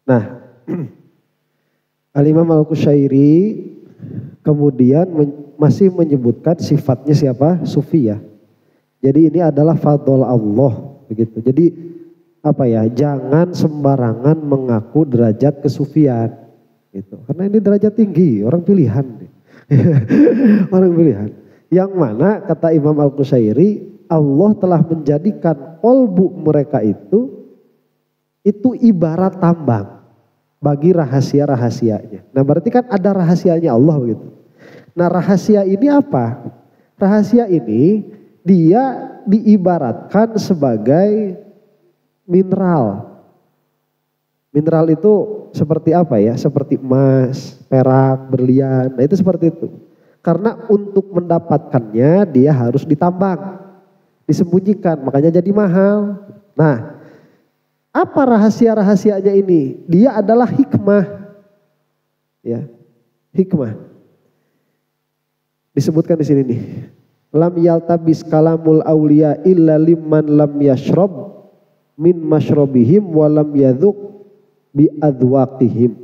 Nah, Al-Imam Al-Qushairi kemudian masih menyebutkan sifatnya siapa? Sufi ya. Jadi ini adalah fadl Allah begitu. Jadi apa ya? Jangan sembarangan mengaku derajat kesufian gitu. Karena ini derajat tinggi, orang pilihan. Orang pilihan. Yang mana kata Imam Al-Qushairi, Allah telah menjadikan qalbu mereka itu ibarat tambang bagi rahasia-rahasianya. Nah berarti kan ada rahasianya Allah begitu. Nah rahasia ini apa? Rahasia ini dia diibaratkan sebagai mineral. Mineral itu seperti apa ya? Seperti emas, perak, berlian. Nah itu seperti itu. Karena untuk mendapatkannya dia harus ditambang, disembunyikan, makanya jadi mahal. Nah, apa rahasia-rahasianya ini? Dia adalah hikmah. Ya, hikmah. Disebutkan di sini nih. Lam yaltabis kalamul auliya illa liman lam yashrob min mashrobihim walam yadhuk bi adwaqihim.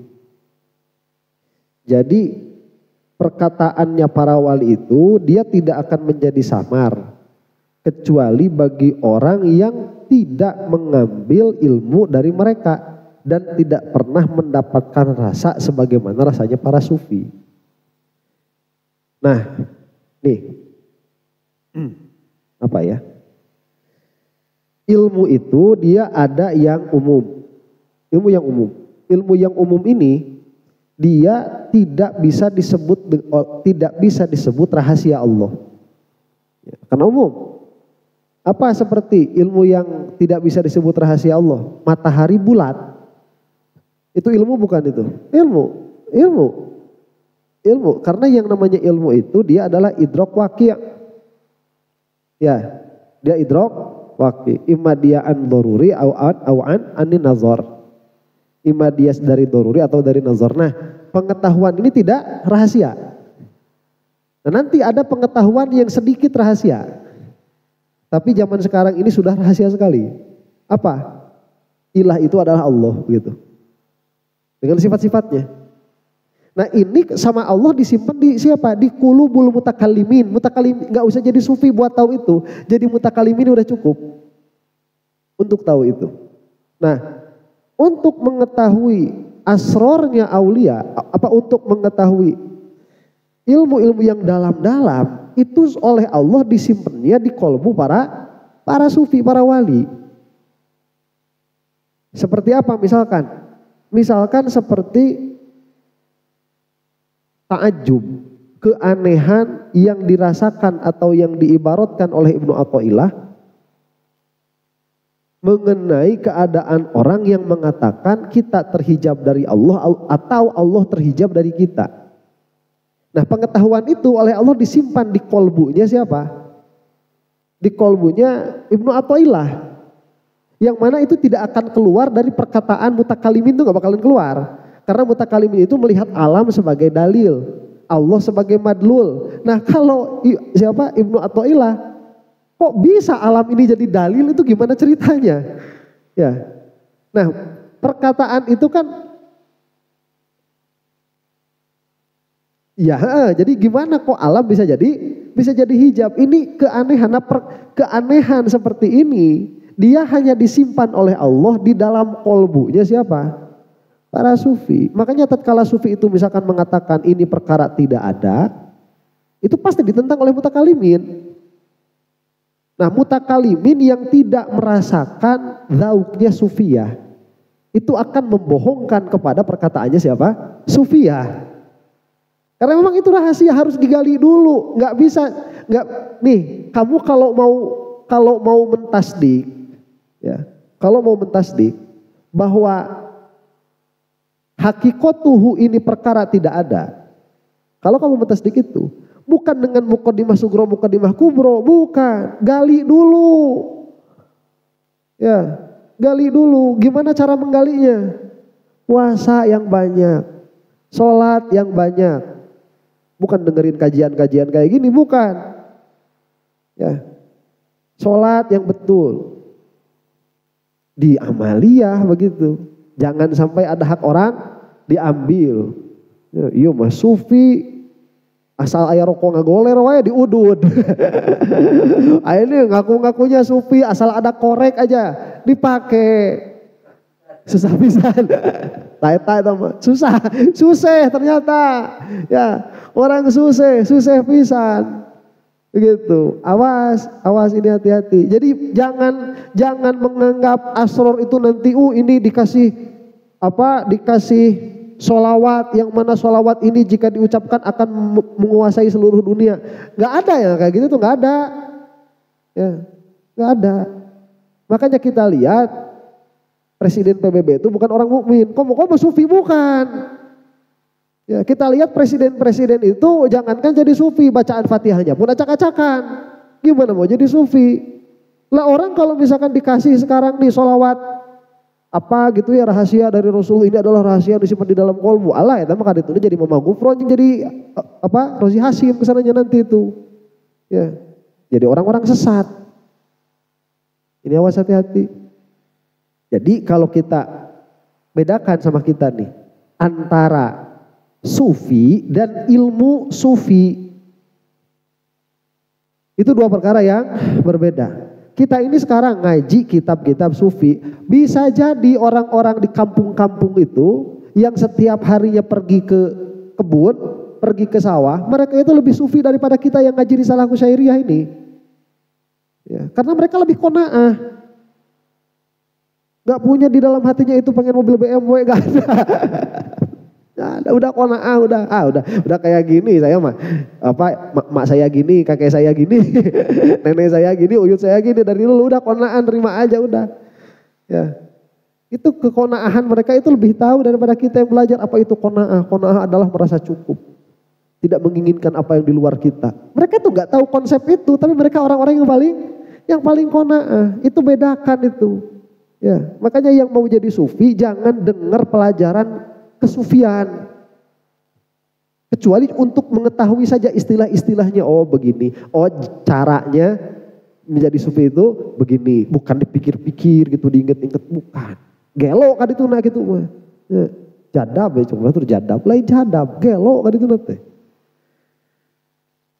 Jadi perkataannya para wali itu dia tidak akan menjadi samar kecuali bagi orang yang tidak mengambil ilmu dari mereka dan tidak pernah mendapatkan rasa sebagaimana rasanya para sufi. Nah, nih apa ya? Ilmu itu dia ada yang umum. Ilmu yang umum. Ilmu yang umum ini dia tidak bisa disebut rahasia Allah. Ya, karena umum. Apa seperti ilmu yang tidak bisa disebut rahasia Allah? Matahari bulat. Itu ilmu bukan itu? Ilmu. Karena yang namanya ilmu itu dia adalah idrok waqi'. Ya, dia idrok waqi'. Imma dia an daruri au an anin nazar. Imma dia dari daruri atau dari nazar. Nah, pengetahuan ini tidak rahasia. Nah, nanti ada pengetahuan yang sedikit rahasia. Tapi zaman sekarang ini sudah rahasia sekali. Apa? Ilah itu adalah Allah gitu. Dengan sifat-sifatnya. Nah ini sama Allah disimpan di siapa? Di qulubul mutakallimin. Mutakallimin nggak usah jadi sufi buat tahu itu. Jadi mutakallimin udah cukup untuk tahu itu. Nah untuk mengetahui asrornya aulia, untuk mengetahui ilmu-ilmu yang dalam-dalam itu oleh Allah disimpannya di kolbu para sufi, para wali. Seperti apa misalkan? Misalkan seperti ta'ajub, keanehan yang dirasakan atau yang diibaratkan oleh Ibnu Athaillah mengenai keadaan orang yang mengatakan kita terhijab dari Allah atau Allah terhijab dari kita. Nah pengetahuan itu oleh Allah disimpan di kolbunya siapa? Di kolbunya Ibnu Athaillah. Yang mana itu tidak akan keluar dari perkataan mutakalimin, itu gak bakalan keluar. Karena mutakalimin itu melihat alam sebagai dalil, Allah sebagai madlul. Nah kalau siapa? Ibnu Athaillah, kok bisa alam ini jadi dalil, itu gimana ceritanya? Ya. Nah perkataan itu kan ya, jadi gimana kok alam bisa jadi hijab? Ini keanehan. Nah, keanehan seperti ini dia hanya disimpan oleh Allah di dalam kolbunya siapa? Para sufi. Makanya tatkala sufi itu misalkan mengatakan ini perkara tidak ada, itu pasti ditentang oleh mutakalimin. Nah, mutakalimin yang tidak merasakan zauknya sufiyah itu akan membohongkan kepada perkataannya siapa? Sufiyah. Karena memang itu rahasia, harus digali dulu. Nggak bisa, nih kamu kalau mau mentasdik, ya, kalau mau mentasdik bahwa hakikatuhu ini perkara tidak ada. Kalau kamu mentasdik itu, bukan dengan muqaddimah sugro, muqaddimah kubro, bukan. Gali dulu. Ya, gali dulu. Gimana cara menggalinya? Puasa yang banyak, sholat yang banyak. Bukan dengerin kajian-kajian kayak gini, bukan. Ya. sholat yang betul. Di amaliyah begitu. Jangan sampai ada hak orang diambil. Iya mah sufi asal aya rokok ngagoler wae diudud. Ini ngaku-ngakunya sufi asal ada korek aja dipakai. Susah pisan. Taeta itu mah susah ternyata. Ya, orang susah pisan. Begitu. Awas ini hati-hati. Jadi jangan menganggap asror itu nanti ini dikasih sholawat, yang mana sholawat ini jika diucapkan akan menguasai seluruh dunia. Gak ada ya kayak gitu tuh, gak ada. Ya, gak ada. Makanya kita lihat Presiden PBB itu bukan orang mukmin. Kok sufi bukan? Ya, kita lihat presiden-presiden itu jangankan jadi sufi, bacaan Fatihahnya pun acak-acakan. Gimana mau jadi sufi? Lah orang kalau misalkan dikasih sekarang nih sholawat apa gitu ya rahasia dari Rasul, ini adalah rahasia yang disimpan di dalam kolbu. Allah ya, maka itu jadi Mama Gufron yang jadi Rozi Hasim kesananya nanti itu. Ya, jadi orang-orang sesat. Ini awas hati-hati. Jadi kalau kita bedakan sama kita nih antara sufi dan ilmu sufi, itu dua perkara yang berbeda. Kita ini sekarang ngaji kitab-kitab sufi, bisa jadi orang-orang di kampung-kampung itu yang setiap harinya pergi ke kebun, pergi ke sawah, mereka itu lebih sufi daripada kita yang ngaji Risalah Kusyairiyah ini. Ya, karena mereka lebih qanaah. Gak punya di dalam hatinya itu pengen mobil BMW, gak ada. Udah qanaah, udah kayak gini saya mah. Mak saya gini, kakek saya gini, nenek saya gini, uyut saya gini, dari dulu udah qanaah, terima aja udah. Ya. Itu keqanaahan mereka itu lebih tahu daripada kita yang belajar apa itu qanaah. Qanaah adalah merasa cukup. Tidak menginginkan apa yang di luar kita. Mereka tuh enggak tahu konsep itu, tapi mereka orang-orang yang paling qanaah. Itu bedakan itu. Ya, makanya yang mau jadi sufi jangan dengar pelajaran kesufian, kecuali untuk mengetahui saja istilah-istilahnya. Oh begini, oh caranya menjadi sufi itu begini, bukan dipikir-pikir gitu, diinget-inget, bukan. Gelo kan itu nah gitu mah. Ya, jadab ya cuma tuh jadab, lain jadab, gelo kan itu nanti.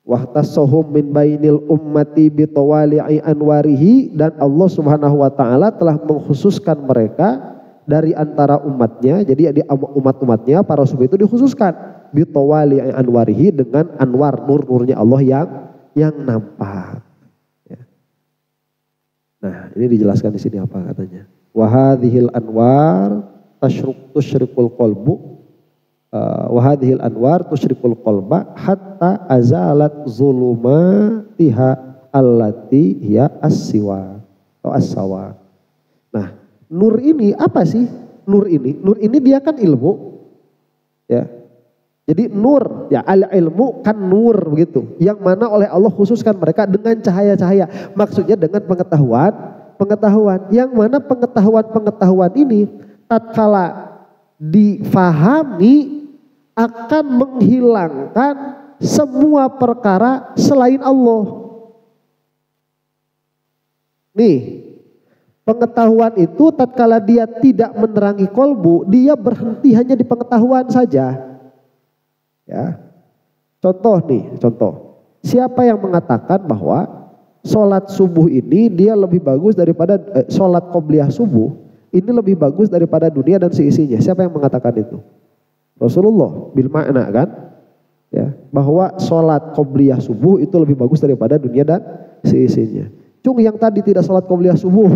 Wahtasohum min bainil ummati bitawali'i anwarihi, dan Allah Subhanahu wa taala telah mengkhususkan mereka dari antara umatnya. Jadi di umat-umatnya para sufi itu dikhususkan bitawali anwarihi, dengan anwar nur-nurnya Allah yang nampak. Ya. Nah, ini dijelaskan di sini apa katanya. Wa hadhil anwar tusyrikul qalbu wa hadhil anwar tusyrikul qalba hatta azalat zulumatiha allati hiya as-siwa atau as-sawa. Nah, nur ini apa sih? Nur ini dia kan ilmu. Ya. Jadi nur, ya al-ilmu kan nur begitu. Yang mana oleh Allah khususkan mereka dengan cahaya-cahaya. Maksudnya dengan pengetahuan. Yang mana pengetahuan ini tatkala difahami akan menghilangkan semua perkara selain Allah. Nih, pengetahuan itu tatkala dia tidak menerangi kolbu, dia berhenti hanya di pengetahuan saja. Ya. Contoh. Siapa yang mengatakan bahwa sholat subuh ini dia lebih bagus daripada sholat qobliyah subuh ini lebih bagus daripada dunia dan seisinya? Siapa yang mengatakan itu? Rasulullah bil makna kan? Ya, bahwa sholat qobliyah subuh itu lebih bagus daripada dunia dan seisinya. Yang tadi tidak sholat qobliyah subuh.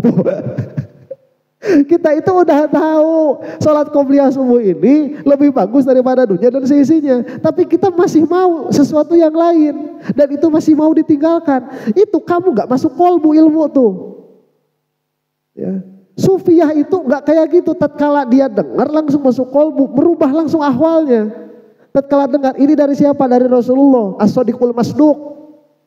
Kita itu udah tahu sholat qobliyah subuh ini lebih bagus daripada dunia dan seisinya. Tapi kita masih mau sesuatu yang lain. Dan itu masih mau ditinggalkan. Itu kamu gak masuk kolbu ilmu tuh. Ya. Sufiyah itu gak kayak gitu. Tatkala dia dengar langsung masuk kolbu. Merubah langsung ahwalnya. Tatkala dengar ini dari siapa? Dari Rasulullah. As-Sadiqul Masduq.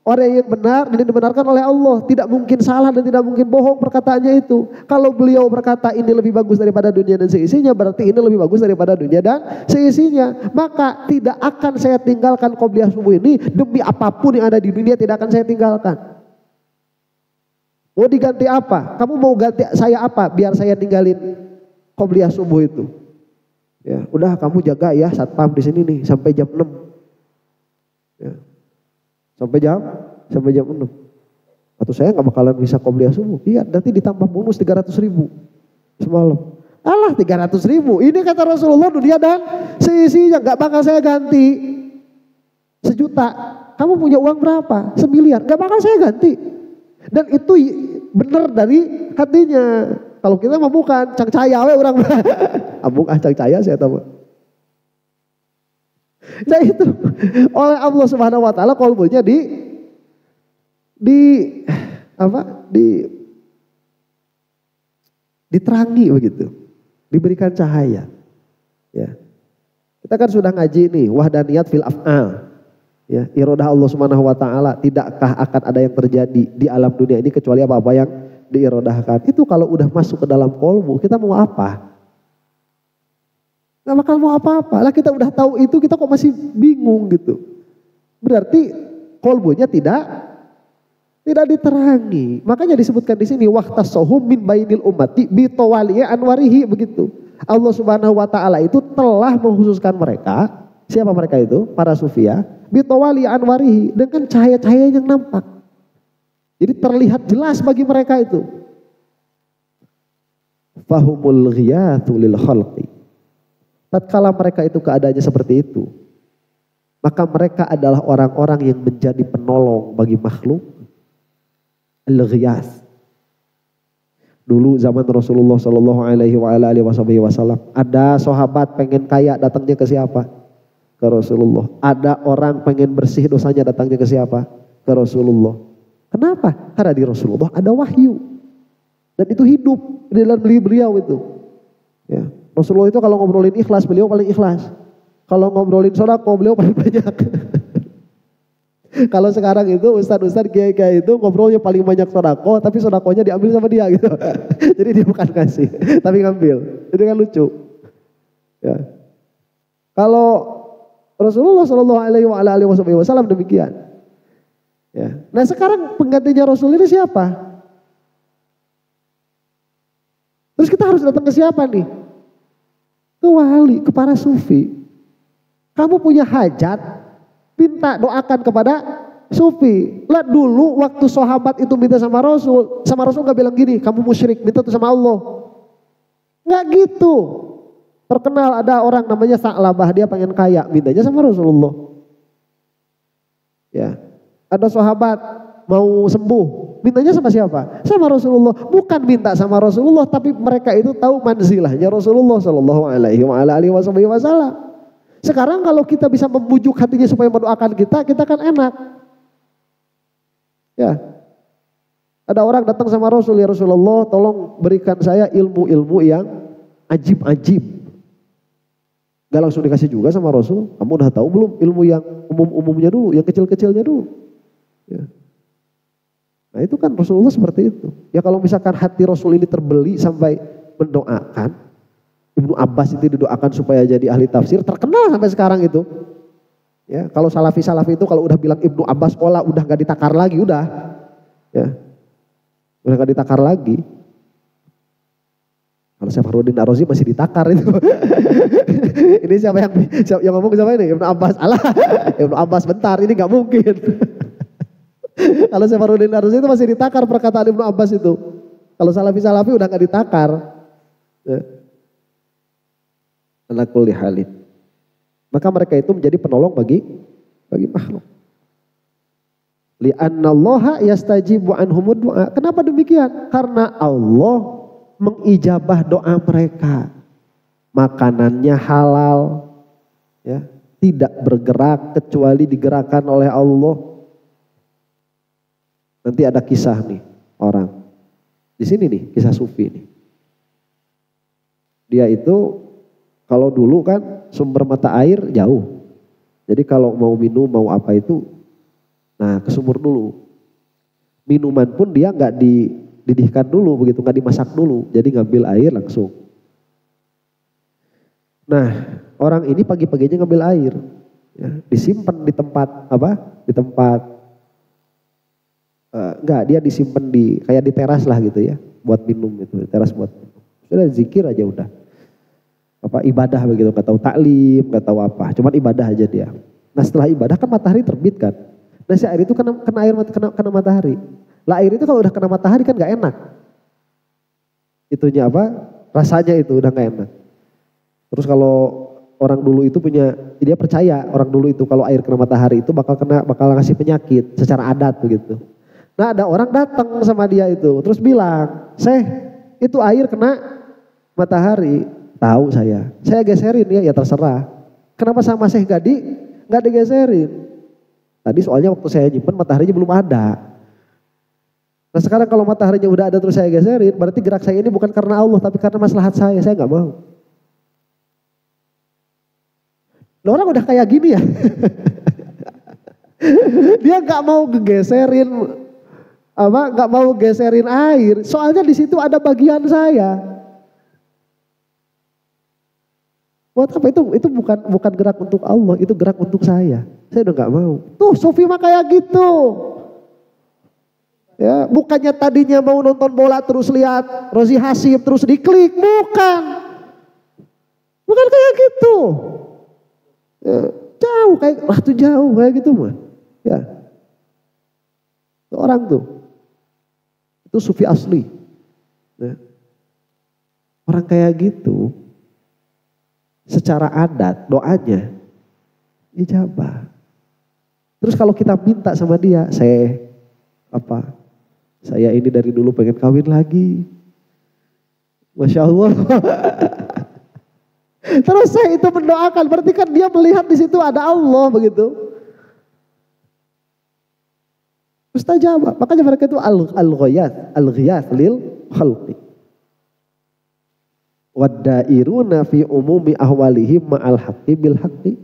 Orang yang benar dan dibenarkan oleh Allah. Tidak mungkin salah dan tidak mungkin bohong perkataannya itu. Kalau beliau berkata ini lebih bagus daripada dunia dan seisinya, berarti ini lebih bagus daripada dunia dan seisinya. Maka tidak akan saya tinggalkan qobliyah subuh ini. Demi apapun yang ada di dunia tidak akan saya tinggalkan. Mau diganti apa? Kamu mau ganti saya apa? Biar saya tinggalin qobliyah subuh itu. Ya, udah kamu jaga ya satpam di sini nih sampai jam 6. Ya. Sampai jam 6. Atau saya nggak bakalan bisa qobliyah subuh. Iya, nanti ditambah bonus 300.000 semalam. Alah 300.000. Ini kata Rasulullah dunia dan seisinya nggak bakal saya ganti. 1.000.000. Kamu punya uang berapa? 1 miliar. Nggak bakal saya ganti. Dan itu benar dari hatinya. Kalau kita mah bukan cang caya we orang. Abung cang caya saya tahu. Nah itu oleh Allah Subhanahu wa taala qalbunya diterangi begitu. Diberikan cahaya. Ya. Kita kan sudah ngaji nih wahdaniyat fil af'al. Ya, iradah Allah Subhanahu wa taala, tidakkah akan ada yang terjadi di alam dunia ini kecuali apa-apa yang diirodahkan. Itu kalau udah masuk ke dalam kolbu, kita mau apa? Gak bakal mau apa-apa. Lah kita udah tahu itu, kita kok masih bingung gitu. Berarti kolbunya tidak diterangi. Makanya disebutkan di sini waqtasohum min bainil ummati bi tawali anwarihi begitu. Allah Subhanahu wa taala itu telah mengkhususkan mereka. Siapa mereka itu? Para sufia. Bitawali anwarihi, dengan cahaya-cahaya yang nampak. Jadi terlihat jelas bagi mereka itu. Fahumul ghiyathu lil khalqi. Tatkala mereka itu keadaannya seperti itu, maka mereka adalah orang-orang yang menjadi penolong bagi makhluk. Al-ghiyath. Dulu zaman Rasulullah Shallallahu Alaihi Wasallam, ada sahabat pengen kaya, datangnya ke siapa? Ke Rasulullah. Ada orang pengen bersih dosanya, datangnya ke siapa? Ke Rasulullah. Kenapa? Karena di Rasulullah ada wahyu. Dan itu hidup di dalam beliau itu. Ya. Rasulullah itu kalau ngobrolin ikhlas, beliau paling ikhlas. Kalau ngobrolin sedekah, beliau paling banyak. Kalau sekarang itu ustaz-ustaz kiai-kiai itu ngobrolnya paling banyak sedekah, tapi sedekahnya diambil sama dia gitu. Jadi dia bukan kasih, tapi ngambil. Itu kan lucu. Ya. Kalau Rasulullah Shallallahu Alaihi Wasallam demikian. Ya. Nah sekarang penggantinya Rasul ini siapa? Terus kita harus datang ke siapa nih? Ke wali, ke para sufi. Kamu punya hajat, minta doakan kepada sufi. Lah dulu waktu sahabat itu minta sama Rasul gak bilang gini, kamu musyrik, minta tuh sama Allah. Nggak gitu. Terkenal ada orang namanya Sa'labah, dia pengen kaya, mintanya sama Rasulullah. Ya. Ada sahabat mau sembuh, mintanya sama siapa? Sama Rasulullah. Bukan minta sama Rasulullah, tapi mereka itu tahu manzilahnya Rasulullah Shallallahu Alaihi Wasallam. Sekarang kalau kita bisa membujuk hatinya supaya mendoakan kita kan enak. Ya. Ada orang datang sama Rasul, ya Rasulullah, tolong berikan saya ilmu-ilmu yang ajib-ajib. Gak langsung dikasih juga sama Rasul. Kamu udah tahu belum ilmu yang umum-umumnya dulu, yang kecil-kecilnya dulu. Ya. Nah itu kan Rasulullah seperti itu. Ya kalau misalkan hati Rasul ini terbeli sampai mendoakan, Ibnu Abbas itu didoakan supaya jadi ahli tafsir, terkenal sampai sekarang itu. Ya kalau salafi-salafi itu kalau udah bilang Ibnu Abbas sekolah udah gak ditakar lagi, udah. Ya. Udah gak ditakar lagi. Kalau Safarudin Ar-Razi masih ditakar itu. Ini siapa yang ngomong siapa ini? Ibnu Abbas. Alah, Ibnu Abbas bentar, ini gak mungkin. Kalau Safarudin Ar-Razi itu masih ditakar perkataan Ibnu Abbas itu. Kalau salafi-salafi udah gak ditakar. Ala kulli halin. Maka mereka itu menjadi penolong bagi makhluk. Li'annallaha yastajibu anhumud du'a. Kenapa demikian? Karena Allah mengijabah doa mereka. Makanannya halal, ya, tidak bergerak kecuali digerakkan oleh Allah. Nanti ada kisah nih orang di sini nih, kisah sufi nih. Dia itu kalau dulu kan sumber mata air jauh, jadi kalau mau minum mau apa itu, nah ke sumur dulu. Minuman pun dia nggak dididihkan dulu begitu, nggak dimasak dulu, jadi ngambil air langsung. Nah orang ini pagi-paginya ngambil air, ya, disimpan di tempat apa? Di tempat enggak, dia disimpan di kayak di teras lah gitu ya, buat minum gitu, teras buat minum. Sudah zikir aja udah. Apa ibadah begitu, nggak tahu taklim, nggak tahu apa, cuman ibadah aja dia. Nah setelah ibadah kan matahari terbit kan. Nah si air itu kena matahari. Lah air itu kalau udah kena matahari kan nggak enak. Itunya apa? Rasanya itu udah nggak enak. Terus kalau orang dulu itu dia percaya orang dulu itu kalau air kena matahari itu bakal ngasih penyakit secara adat begitu. Nah ada orang datang sama dia itu, terus bilang, itu air kena matahari. Tahu saya geserin ya terserah. Kenapa sama Syekh nggak digeserin? Tadi soalnya waktu saya nyimpen mataharinya belum ada. Nah sekarang kalau mataharinya udah ada terus saya geserin, berarti gerak saya ini bukan karena Allah tapi karena maslahat saya nggak mau. Nah, orang udah kayak gini ya. Dia nggak mau geserin nggak mau geserin air, soalnya di situ ada bagian saya. Buat apa itu bukan gerak untuk Allah, itu gerak untuk saya. Saya udah nggak mau. Tuh Sufi mah kayak gitu. Ya, bukannya tadinya mau nonton bola terus lihat Rozi Hasim terus diklik, bukan kayak gitu. Ya, jauh kayak gitu mah. Ya, orang tuh itu Sufi asli. Ya. Orang kayak gitu, secara adat doanya ijabah. Terus kalau kita minta sama dia, saya ini dari dulu pengen kawin lagi. Masya Allah. Terus saya itu mendoakan, berarti kan dia melihat di situ ada Allah begitu. Mustajabah. Makanya mereka itu al-ghiyath lil khalqi. Waddairuna fi umumi ahwalihim ma'al haqqi bil haqqi.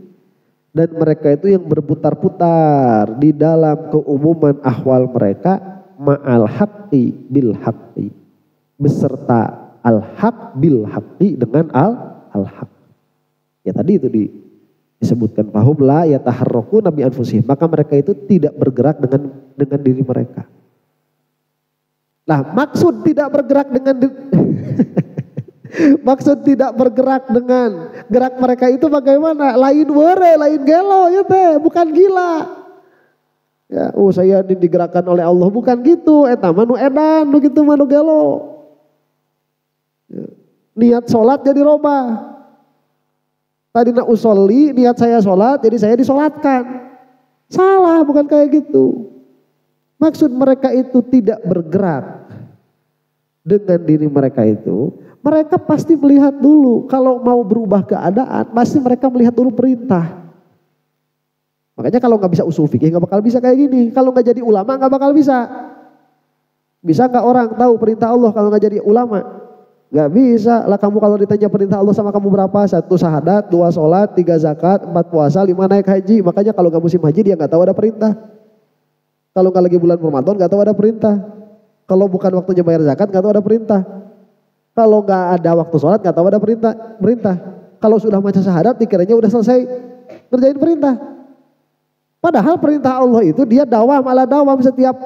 Dan mereka itu yang berputar-putar di dalam keumuman ahwal mereka ma'al haqqi bil haqqi. Beserta al-haq bil haqqi dengan al-haq. Ya tadi itu disebutkan fahum la yataharraku nabi anfusihim. Maka mereka itu tidak bergerak dengan diri mereka. Nah maksud tidak bergerak dengan maksud tidak bergerak dengan gerak mereka itu bagaimana? Lain were, lain gelo ya teh, bukan gila. Ya, saya digerakkan oleh Allah, bukan gitu. Eta manu edan, nu gitu manu gelo. Ya. Niat sholat jadi robah. Tadi nak usolli, niat saya sholat, jadi saya disolatkan. Salah, bukan kayak gitu. Maksud mereka itu tidak bergerak dengan diri mereka itu. Mereka pasti melihat dulu, kalau mau berubah keadaan, pasti mereka melihat dulu perintah. Makanya kalau nggak bisa usul fikih, nggak bakal bisa kayak gini. Kalau nggak jadi ulama, nggak bakal bisa. Bisa nggak orang tahu perintah Allah kalau nggak jadi ulama? Nggak bisa. Lah kamu kalau ditanya perintah Allah sama kamu berapa? 1 syahadat, 2 sholat, 3 zakat, 4 puasa, 5 naik haji. Makanya kalau nggak musim haji dia nggak tahu ada perintah. Kalau nggak lagi bulan Ramadan nggak tahu ada perintah. Kalau bukan waktunya bayar zakat nggak tahu ada perintah. Kalau nggak ada waktu sholat nggak tahu ada perintah. Kalau sudah baca syahadat dikiranya udah selesai ngerjain perintah. Padahal perintah Allah itu dia dawam ala dawam,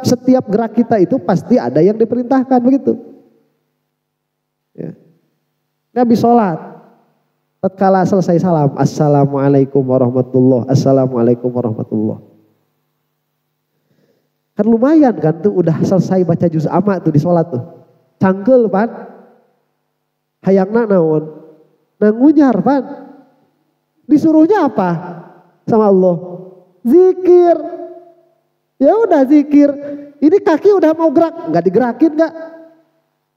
setiap gerak kita itu pasti ada yang diperintahkan begitu. Ya. Nabi sholat, tatkala selesai salam, assalamualaikum warahmatullah, assalamualaikum warahmatullah. Kan lumayan kan tuh udah selesai baca juz amma tuh di sholat tuh, cangkel pan, hayangna naon, nangunyar pan, disuruhnya apa sama Allah? Zikir. Ya udah zikir. Ini kaki udah mau gerak, nggak digerakin nggak?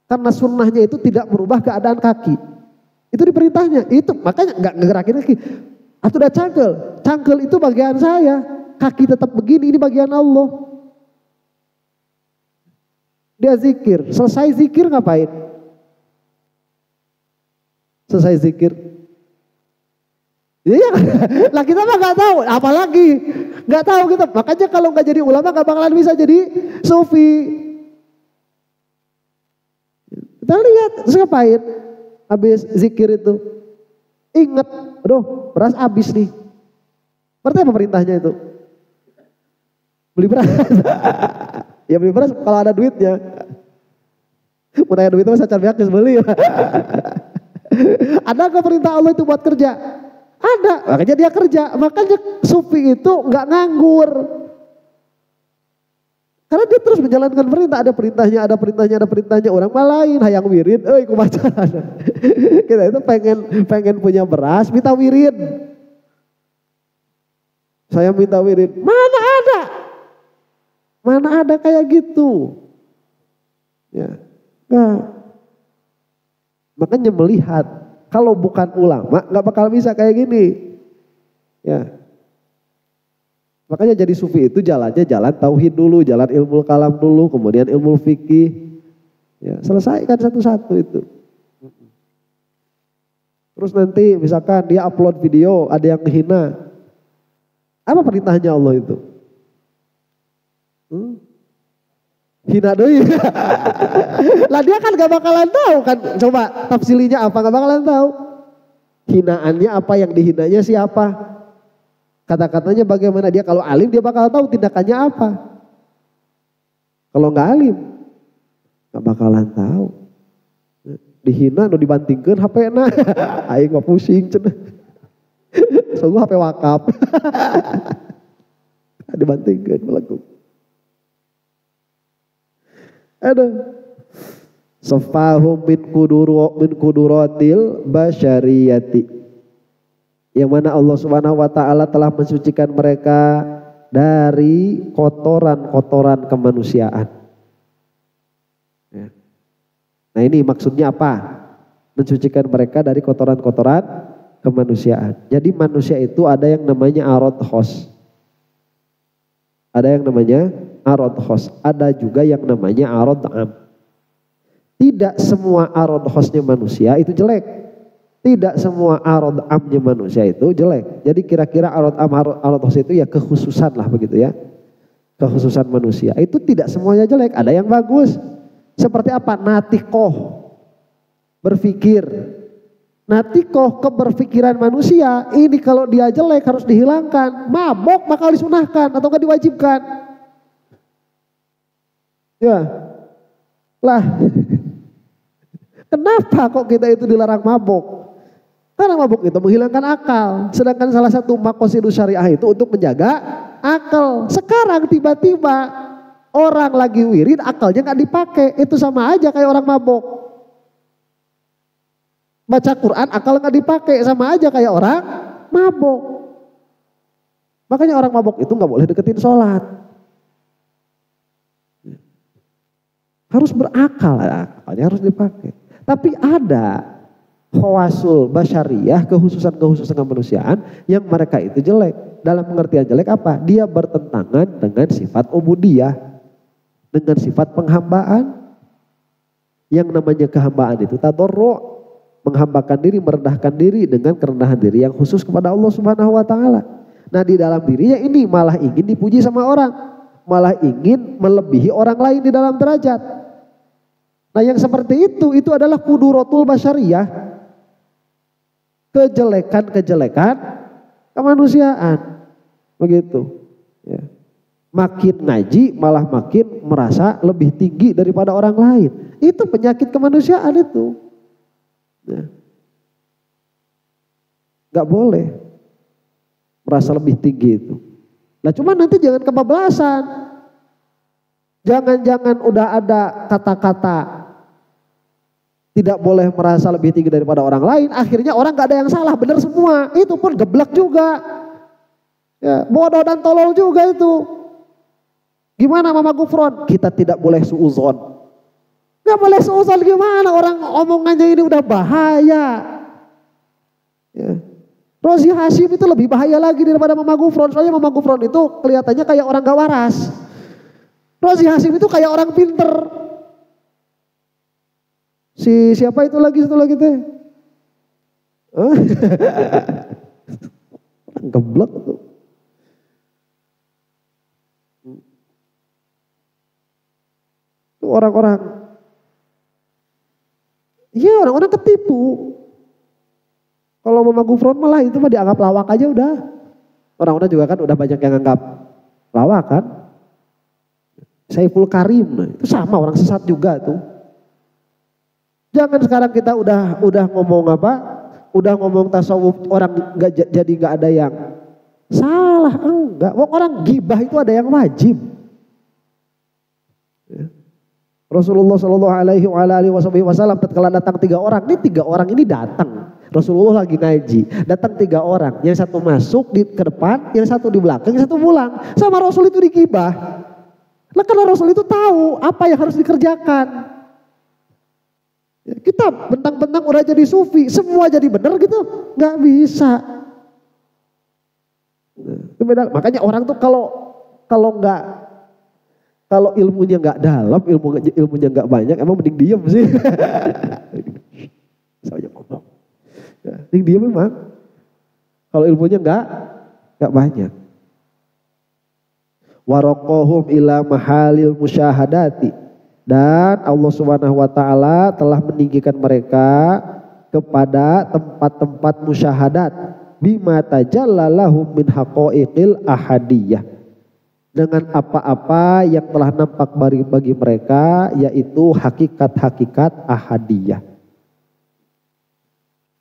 Karena sunnahnya itu tidak merubah keadaan kaki. Itu diperintahnya. Itu makanya nggak ngegerakin kaki. Atau udah cangkel. Cangkel itu bagian saya. Kaki tetap begini, ini bagian Allah. Dia zikir. Selesai zikir ngapain? Selesai zikir. Iya, lah kita mah nggak tahu, apalagi nggak tahu kita. Makanya kalau nggak jadi ulama nggak bakalan bisa jadi sufi. Kita lihat, terus ngapain? Habis zikir itu, ingat, aduh beras habis nih. Berarti apa perintahnya itu? Beli beras. Ya beli beras kalau ada duitnya. Mau nanya duit masa cari geus beli. Ada nggak perintah Allah itu buat kerja? Ada, makanya dia kerja. Makanya sufi itu nggak nganggur. Karena dia terus menjalankan perintah, ada perintahnya, ada perintahnya, ada perintahnya. Orang mah lain, hayang wirid, kumaha. Kita itu pengen punya beras, minta wirid. Saya minta wirid, mana ada? Mana ada kayak gitu? Ya, nah. Makanya melihat, kalau bukan ulama nggak bakal bisa kayak gini. Ya. Makanya jadi sufi itu jalannya jalan tauhid dulu, jalan ilmu kalam dulu, kemudian ilmu fikih. Ya, selesaikan satu-satu itu. Terus nanti misalkan dia upload video, ada yang menghina. Apa perintahnya Allah itu? Hina doi. Lah dia kan gak bakalan tahu kan. Coba tafsilinya apa, gak bakalan tahu. Hinaannya apa, yang dihinanya siapa. Kata-katanya bagaimana, dia kalau alim dia bakal tahu tindakannya apa. Kalau nggak alim nggak bakalan tahu. Dihina nu dibantingkeun HP-na. Aing mah pusing cenah. Sungguh HP wakaf. Dibantingkeun melegung. Aduh. Safahum min kuduratil basyariyati. Yang mana Allah Subhanahu wa taala telah mensucikan mereka dari kotoran-kotoran kemanusiaan. Ya. Nah ini maksudnya apa? Mensucikan mereka dari kotoran-kotoran kemanusiaan. Jadi manusia itu ada yang namanya arodhos. Ada yang namanya arodhos. Ada juga yang namanya arod'am. Tidak semua arodhosnya manusia itu jelek. Tidak semua arod'amnya manusia itu jelek. Jadi kira-kira arodhos itu ya kekhususan lah begitu ya. Kekhususan manusia. Itu tidak semuanya jelek. Ada yang bagus. Seperti apa? Natikoh. Berpikir. Natikoh keberpikiran manusia. Ini kalau dia jelek harus dihilangkan. Mabok bakal disunahkan atau gak diwajibkan. Ya. Lah. Kenapa kok kita itu dilarang mabok? Karena mabuk itu menghilangkan akal. Sedangkan salah satu maqasidus syariah itu untuk menjaga akal. Sekarang tiba-tiba orang lagi wirid akalnya gak dipakai. Itu sama aja kayak orang mabuk. Baca Quran akal gak dipakai, sama aja kayak orang mabuk. Makanya orang mabuk itu gak boleh deketin sholat. Harus berakal, akalnya harus dipakai. Tapi ada khawasul basyariyah, kekhususan kemanusiaan yang mereka itu jelek. Dalam pengertian jelek apa? Dia bertentangan dengan sifat ubudiyah, dengan sifat penghambaan. Yang namanya kehambaan itu tadarru', menghambakan diri, merendahkan diri dengan kerendahan diri yang khusus kepada Allah Subhanahu wa taala. Nah, di dalam dirinya ini malah ingin dipuji sama orang, malah ingin melebihi orang lain di dalam derajat. Nah, yang seperti itu adalah kuduratul basyariyah. Kejelekan-kejelekan kemanusiaan. Begitu. Ya. Makin ngaji malah makin merasa lebih tinggi daripada orang lain. Itu penyakit kemanusiaan itu. Ya. Gak boleh merasa lebih tinggi itu. Nah cuman nanti jangan kebablasan. Jangan-jangan udah ada kata-kata tidak boleh merasa lebih tinggi daripada orang lain, akhirnya orang gak ada yang salah, benar semua. Itu pun geblek juga. Ya, bodoh dan tolol juga itu. Gimana Mama Gufron? Kita tidak boleh suuzon. Gak boleh suuzon gimana? Orang omongannya ini udah bahaya. Ya. Rozi Hashim itu lebih bahaya lagi daripada Mama Gufron. Soalnya Mama Gufron itu kelihatannya kayak orang gak waras. Rozi Hashim itu kayak orang pinter. Siapa itu lagi satu lagi teh? Geblek tuh. Orang-orang, iya orang-orang ketipu. Kalau Mama Gufron malah itu mah dianggap lawak aja udah. Orang-orang juga kan udah banyak yang anggap lawak kan. Saiful Karim, nah, itu sama orang sesat juga tuh. Jangan sekarang kita udah ngomong apa? Udah ngomong tasawuf orang jadi nggak ada yang salah, enggak. Orang gibah itu ada yang wajib. Rasulullah Shallallahu Alaihi Wasallam tatkala datang 3 orang, ini 3 orang ini datang. Rasulullah lagi ngaji, datang 3 orang, yang satu masuk ke depan, yang satu di belakang, yang satu pulang. Sama Rasul itu digibah. Nah, karena Rasul itu tahu apa yang harus dikerjakan. Kita bentang-bentang udah jadi sufi, semua jadi benar gitu, nggak bisa. Itu beda. Makanya orang tuh kalau ilmunya nggak dalam, ilmunya nggak banyak, emang mending diem sih. Saya ngomong, mending diem memang. Kalau ilmunya nggak banyak. Warokohum ila mahalil musyahadati, dan Allah Subhanahu wa taala telah meninggikan mereka kepada tempat-tempat musyahadat bima tajallalahum min haqaiqil ahadiyah, dengan apa-apa yang telah nampak bagi mereka, yaitu hakikat-hakikat ahadiyah.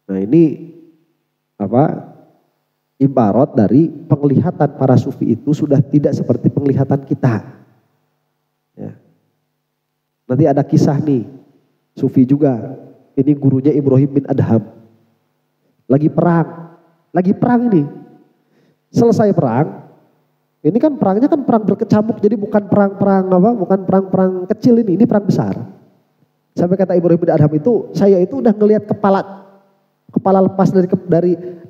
Nah, ini apa? Ibarat dari penglihatan para sufi itu sudah tidak seperti penglihatan kita. Ya. Nanti ada kisah nih, sufi juga. Ini gurunya Ibrahim bin Adham. Lagi perang ini. Selesai perang. Ini kan perangnya kan perang berkecamuk, jadi bukan perang kecil ini perang besar. Sampai kata Ibrahim bin Adham itu, saya itu udah ngelihat kepala lepas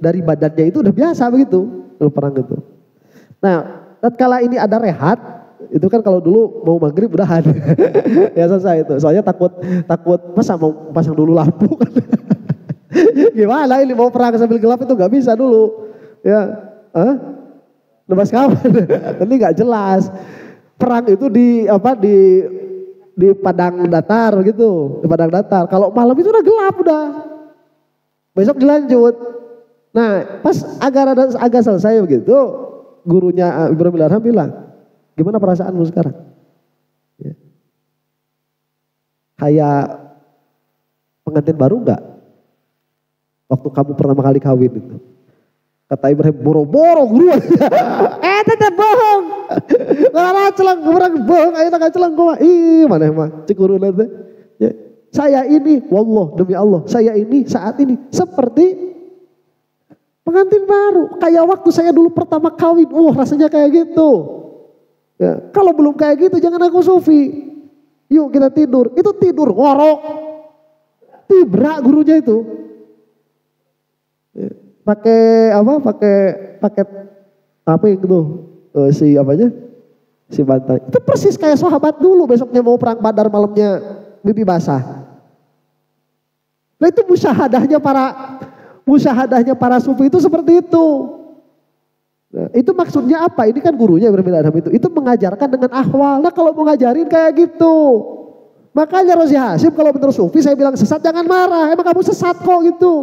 dari badannya itu udah biasa begitu kalau perang itu. Nah, tatkala ini ada rehat, itu kan kalau dulu mau maghrib udahan. Ya selesai itu. Soalnya takut masa mau pasang dulu lampu kan. Gimana ini mau perang sambil gelap itu nggak bisa dulu. Ya, lepas kawan. Nanti nggak jelas. Perang itu di padang datar gitu, di padang datar. Kalau malam itu udah gelap udah. Besok dilanjut. Nah, pas agak selesai begitu, gurunya Ibrahim bin Adham bilang, gimana perasaanmu sekarang? Ya. Kayak pengantin baru enggak? Waktu kamu pertama kali kawin itu. Kata Ibrahim, boro-boro guru. Tetap bohong. Karena celang, bohong, ayo tak celang kok. Ih, mana emang cik guru nanti. Ya. Saya ini, wallah demi Allah, saya ini saat ini seperti pengantin baru. Kayak waktu saya dulu pertama kawin, rasanya kayak gitu. Ya, kalau belum kayak gitu jangan aku sufi. Yuk kita tidur, itu tidur ngorok. Tibrak gurunya itu. Ya, pakai paket apa yang itu? Si bantai. Itu persis kayak sahabat dulu, besoknya mau perang Badar malamnya bibi basah. Nah, itu musyahadahnya para sufi itu seperti itu. Nah, itu maksudnya apa? Ini kan gurunya Ibrahim bin Adham itu mengajarkan dengan ahwal. Nah, kalau mau ngajarin kayak gitu. Makanya Rozi Hasyim kalau bener sufi saya bilang sesat jangan marah. Emang kamu sesat kok gitu.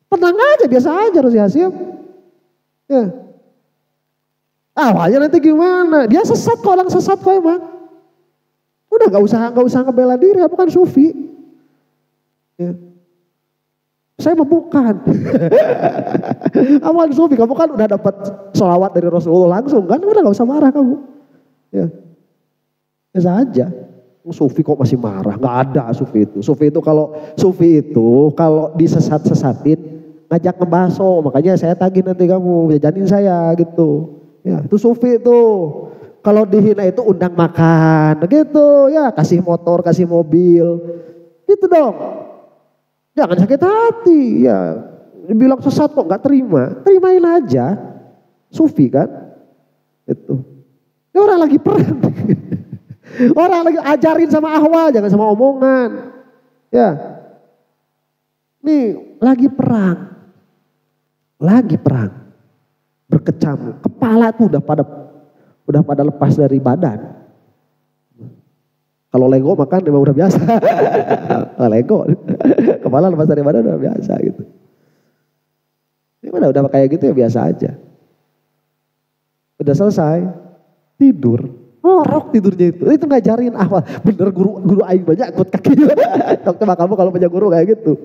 Tenang aja, biasa aja Rozi Hasyim. Ya. Awalnya nanti gimana? Dia sesat kok, orang sesat kok emang. Udah gak usah ngebela diri, kamu kan sufi. Ya. Saya bukan. Awan sufi, kamu kan udah dapat sholawat dari Rasulullah langsung kan, udah gak usah marah kamu. Ya. Biasa aja. Sufi kok masih marah? Gak ada sufi itu. Sufi itu kalau disesat-sesatin ngajak ngebaso, makanya saya tagih nanti kamu jajanin saya gitu. Ya, itu sufi itu. Kalau dihina itu undang makan, gitu ya, kasih motor, kasih mobil, gitu dong. Jangan sakit hati, ya. Dibilang sesat kok nggak terima, terimain aja. Sufi kan, itu. Ini orang lagi perang, orang lagi ajarin sama ahwal, jangan sama omongan, ya. Nih lagi perang, berkecamuk, kepala tuh udah pada lepas dari badan. Kalau Lego makan memang udah biasa. Lego, kepala lepas dari badan udah biasa gitu. Ini udah kayak gitu ya biasa aja. Udah selesai, tidur. Ngorok tidurnya itu. Itu ngajarin awal. Bener guru aing banyak ikut kaki. Coba kamu kalau punya guru kayak gitu.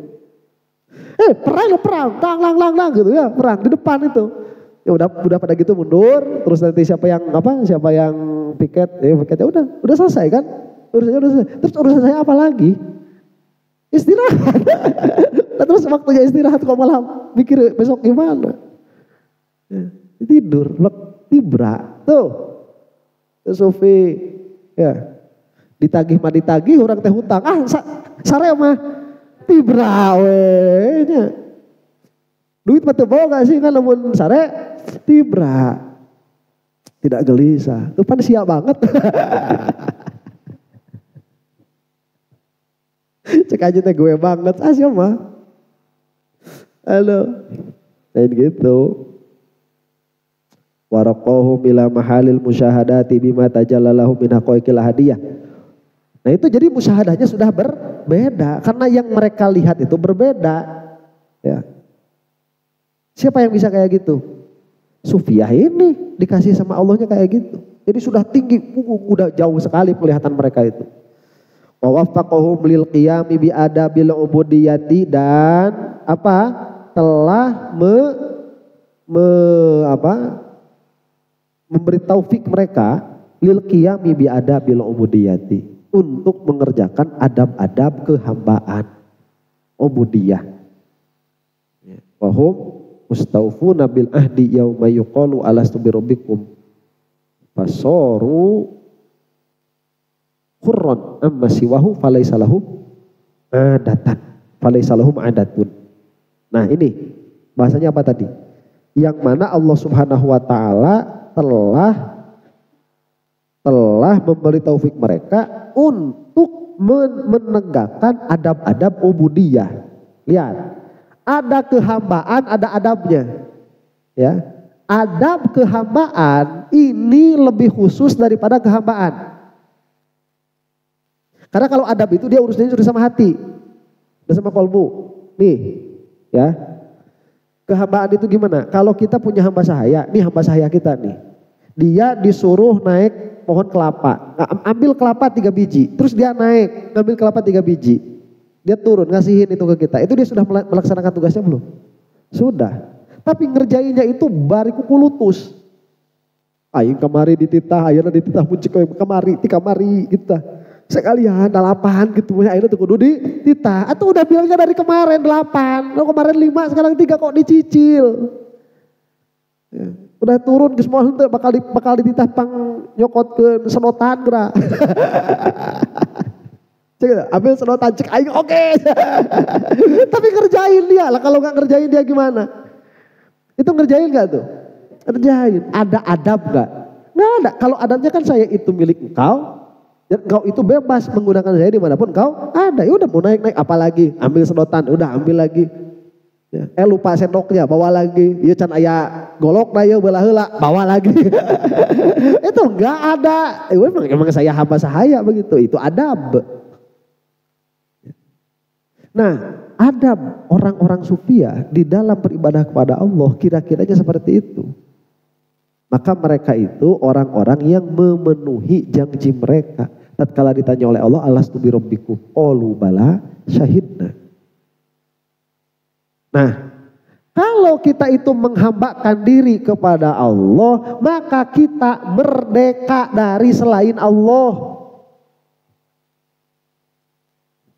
Perang, lang gitu ya, perang di depan itu. Ya udah pada gitu mundur, terus nanti siapa yang piket, piketnya udah selesai kan? Urusannya udah selesai. Terus urusan saya apa lagi? Istirahat. Nah, terus waktunya istirahat kok malah mikir besok gimana? Ya, tidur, tibra. Tuh. Sufi ya. Ditagih orang teh hutang. Sare mah tibra we nya. Duit mah teu boga sih kan lamun sare tibra. Tidak gelisah. Tuh pan sia banget. Cek aja teh gue banget. Siapa mah. Halo. Kayak gitu. Waraqahum ila mahalil musyahadati bima tajallalahu min haqaiqil hadiyah. Nah itu jadi musyahadahnya sudah berbeda karena yang mereka lihat itu berbeda. Ya. Siapa yang bisa kayak gitu? Sufiah ini dikasih sama Allahnya kayak gitu. Jadi sudah tinggi, udah jauh sekali penglihatan mereka itu. Wa waffaqahum lil qiyami bi adabil ubudiyati dan telah memberi taufik mereka lil qiyami bi adabil ubudiyati untuk mengerjakan adab-adab kehambaan ubudiyah. Wa hum mustaufuna bil ahdi yauma yuqalu alastu birabbikum fasaru khurran amma siwahu falaysa lahum adatun. Nah ini bahasanya apa tadi? Yang mana Allah Subhanahu wa taala telah memberi taufik mereka untuk menegakkan adab-adab ubudiyah. Lihat, ada kehambaan, ada adabnya. Ya, adab kehambaan ini lebih khusus daripada kehambaan. Karena kalau adab itu dia urusannya sudah sama hati, sudah sama kolbu. Nih, ya. Kehambaan itu gimana? Kalau kita punya hamba sahaya, nih hamba sahaya kita nih. Dia disuruh naik pohon kelapa, ambil kelapa 3 biji, terus dia naik, ngambil kelapa 3 biji. Dia turun, ngasihin itu ke kita. Itu dia sudah melaksanakan tugasnya belum? Sudah. Tapi ngerjainnya itu bariku kulutus. Aing kamari dititah, ayeuna dititah muncik kamari, ti kamari kita. Sekalian 8 gitu, ayeuna tuh kudu dititah. Atau udah bilangnya dari kemarin 8, lo kemarin 5, sekarang 3 kok dicicil. Ya. Udah turun ke semua henteu bakal dititah pang nyokot ke sedotan geura. Cek ambil sedotan cek aing oke. Tapi ngerjain dia lah, kalau nggak ngerjain dia gimana? Itu ngerjain nggak tuh? Ngerjain. Ada adab nggak? Nggak ada. Kalau adabnya kan saya itu milik engkau dan engkau itu bebas menggunakan saya dimanapun engkau ada. Ya udah mau naik apalagi ambil sedotan, udah ambil lagi. Ya, lupa sendoknya bawa lagi. Ieu can aya golok na ieu beula heula bawa lagi. Itu enggak ada. Emang saya hamba sahaya begitu. Itu adab. Nah, adab orang-orang sufiah di dalam beribadah kepada Allah kira-kiranya seperti itu. Maka mereka itu orang-orang yang memenuhi janji mereka. Tatkala ditanya oleh Allah, alastu birabbikum? Qalu bala syahidna. Nah, kalau kita itu menghambakan diri kepada Allah, maka kita merdeka dari selain Allah.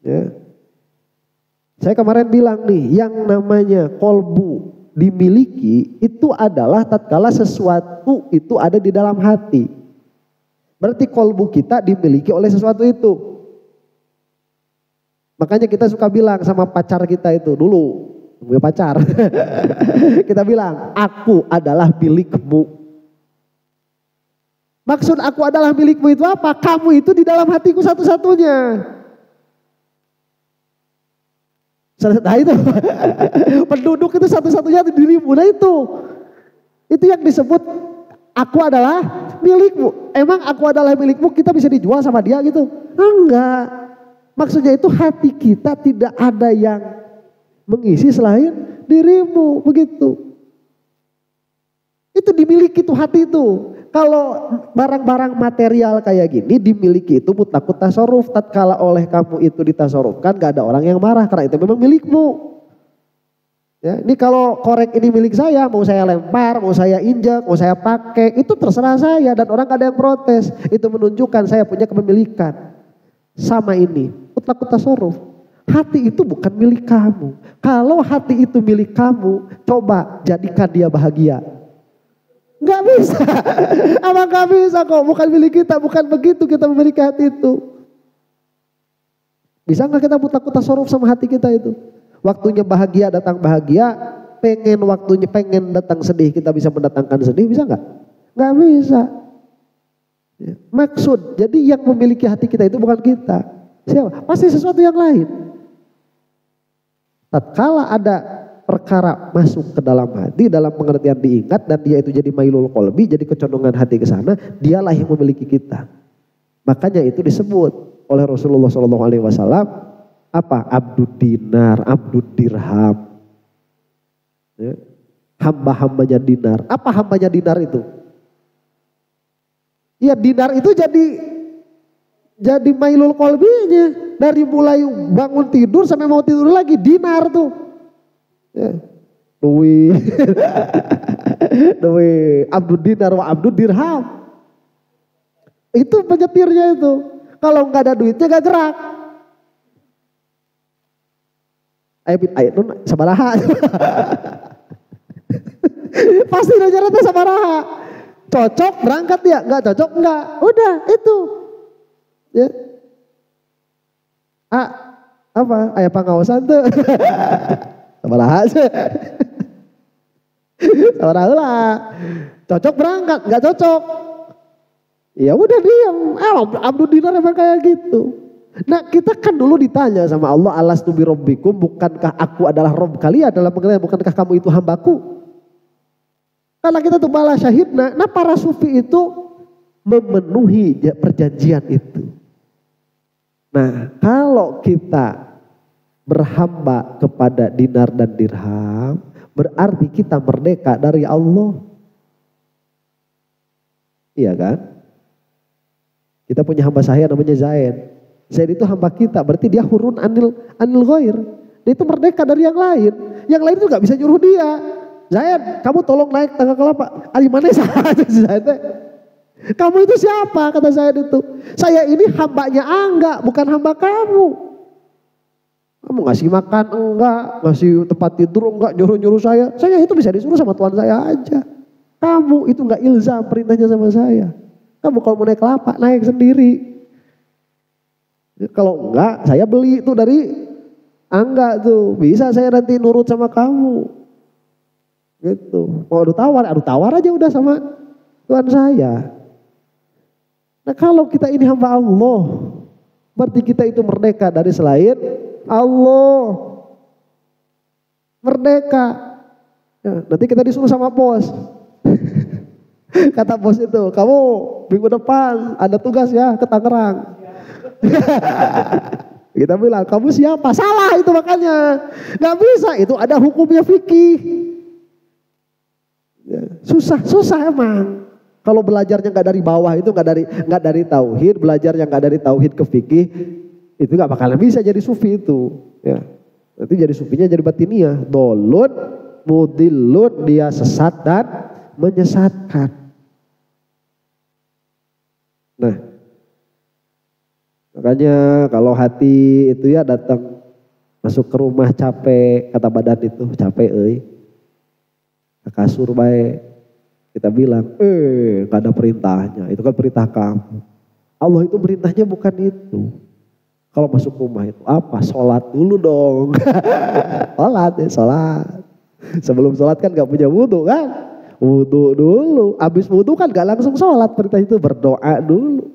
Ya. Saya kemarin bilang nih, yang namanya kolbu dimiliki itu adalah tatkala sesuatu itu ada di dalam hati. Berarti kolbu kita dimiliki oleh sesuatu itu. Makanya kita suka bilang sama pacar kita itu dulu. Punya pacar. Kita bilang, aku adalah milikmu. Maksud aku adalah milikmu itu apa? Kamu itu di dalam hatiku satu-satunya. Nah itu. Penduduk itu satu-satunya di dirimu. Nah itu yang disebut aku adalah milikmu. Emang aku adalah milikmu kita bisa dijual sama dia gitu? Enggak. Maksudnya itu hati kita tidak ada yang mengisi selain dirimu, begitu. Itu dimiliki tuh hati itu. Kalau barang-barang material kayak gini dimiliki itu mutlakut tasarruf. Tatkala oleh kamu itu ditasarrufkan, gak ada orang yang marah karena itu memang milikmu. Ya, ini kalau korek ini milik saya, mau saya lempar, mau saya injak, mau saya pakai, itu terserah saya dan orang gak ada yang protes. Itu menunjukkan saya punya kepemilikan. Sama ini, mutlakut tasarruf. Hati itu bukan milik kamu. Kalau hati itu milik kamu, coba jadikan dia bahagia. Gak bisa. Apa gak bisa kok? Bukan milik kita, bukan begitu kita memiliki hati itu. Bisa gak kita mutlakut tasarruf sama hati kita itu? Waktunya bahagia datang bahagia, pengen datang sedih kita bisa mendatangkan sedih, bisa gak? Gak bisa. Maksud, jadi yang memiliki hati kita itu bukan kita. Siapa? Pasti sesuatu yang lain. Tatkala ada perkara masuk ke dalam hati, dalam pengertian diingat dan dia itu jadi mailul qalbi, jadi kecondongan hati ke sana, dialah yang memiliki kita. Makanya itu disebut oleh Rasulullah SAW apa? Abdud dinar, abdud dirham. Ya. Hamba-hambanya dinar. Apa hambanya dinar itu? Ya dinar itu jadi mailul qalbinya. Dari mulai bangun tidur sampai mau tidur lagi dinar tuh. Ya. Duit. Abdud dinar wa abdud dirham. Itu penyetirnya itu. Kalau nggak ada duitnya nggak gerak. Ayo nun sabaraha. Pasti nanya sabaraha. Cocok berangkat ya, nggak cocok nggak. Udah itu. Ya. Apa? Ayah pengawasan tuh. Sabaraha aja. Sabaraha lah. Cocok berangkat, nggak cocok. Ya udah diam. Abdul dinar emang kayak gitu. Nah kita kan dulu ditanya sama Allah, alastu bi rabbikum, bukankah aku adalah Rob kalian? Dalam pengertian bukankah kamu itu hambaku? Karena kita tuh bala syahidna. Nah para sufi itu memenuhi perjanjian itu. Nah kalau kita berhamba kepada dinar dan dirham, berarti kita merdeka dari Allah. Iya kan? Kita punya hamba saya namanya Zaid. Zaid itu hamba kita, berarti dia hurun anil ghair. Dia itu merdeka dari yang lain. Yang lain itu gak bisa nyuruh dia. Zaid, kamu tolong naik tangga kelapa. Alimane saja Zaid. Kamu itu siapa? Kata Zaid itu. Saya ini hambanya Angga, bukan hamba kamu. Kamu ngasih makan enggak, ngasih tempat tidur enggak, nyuruh-nyuruh saya. Saya itu bisa disuruh sama Tuhan saya aja. Kamu itu enggak ilzam perintahnya sama saya. Kamu kalau mau naik kelapa, naik sendiri. Kalau enggak, saya beli itu dari Angga tuh. Bisa saya nanti nurut sama kamu. Gitu. Mau adu tawar aja udah sama Tuhan saya. Nah kalau kita ini hamba Allah, berarti kita itu merdeka dari selain Allah. Merdeka. Ya, nanti kita disuruh sama bos. Kata bos itu, kamu minggu depan ada tugas ya ke Tangerang. Kita bilang, kamu siapa? Salah itu makanya. Gak bisa, itu ada hukumnya fikih. Ya, susah emang. Kalau belajarnya gak dari bawah itu gak dari tauhid, belajarnya gak dari tauhid ke fikih, itu gak bakalan bisa jadi sufi itu. Ya. Nanti jadi sufinya jadi batiniyah. Dolun, mudillun, dia sesat dan menyesatkan. Nah, makanya kalau hati itu ya datang masuk ke rumah capek, kata badan itu capek ke kasur baik. Kita bilang, gak ada perintahnya, itu kan perintah kamu. Allah itu perintahnya bukan itu. Kalau masuk rumah itu apa? Sholat dulu dong. Sholat. Sebelum sholat kan gak punya wudhu kan? Wudhu dulu. Habis wudhu kan gak langsung sholat. Perintah itu berdoa dulu.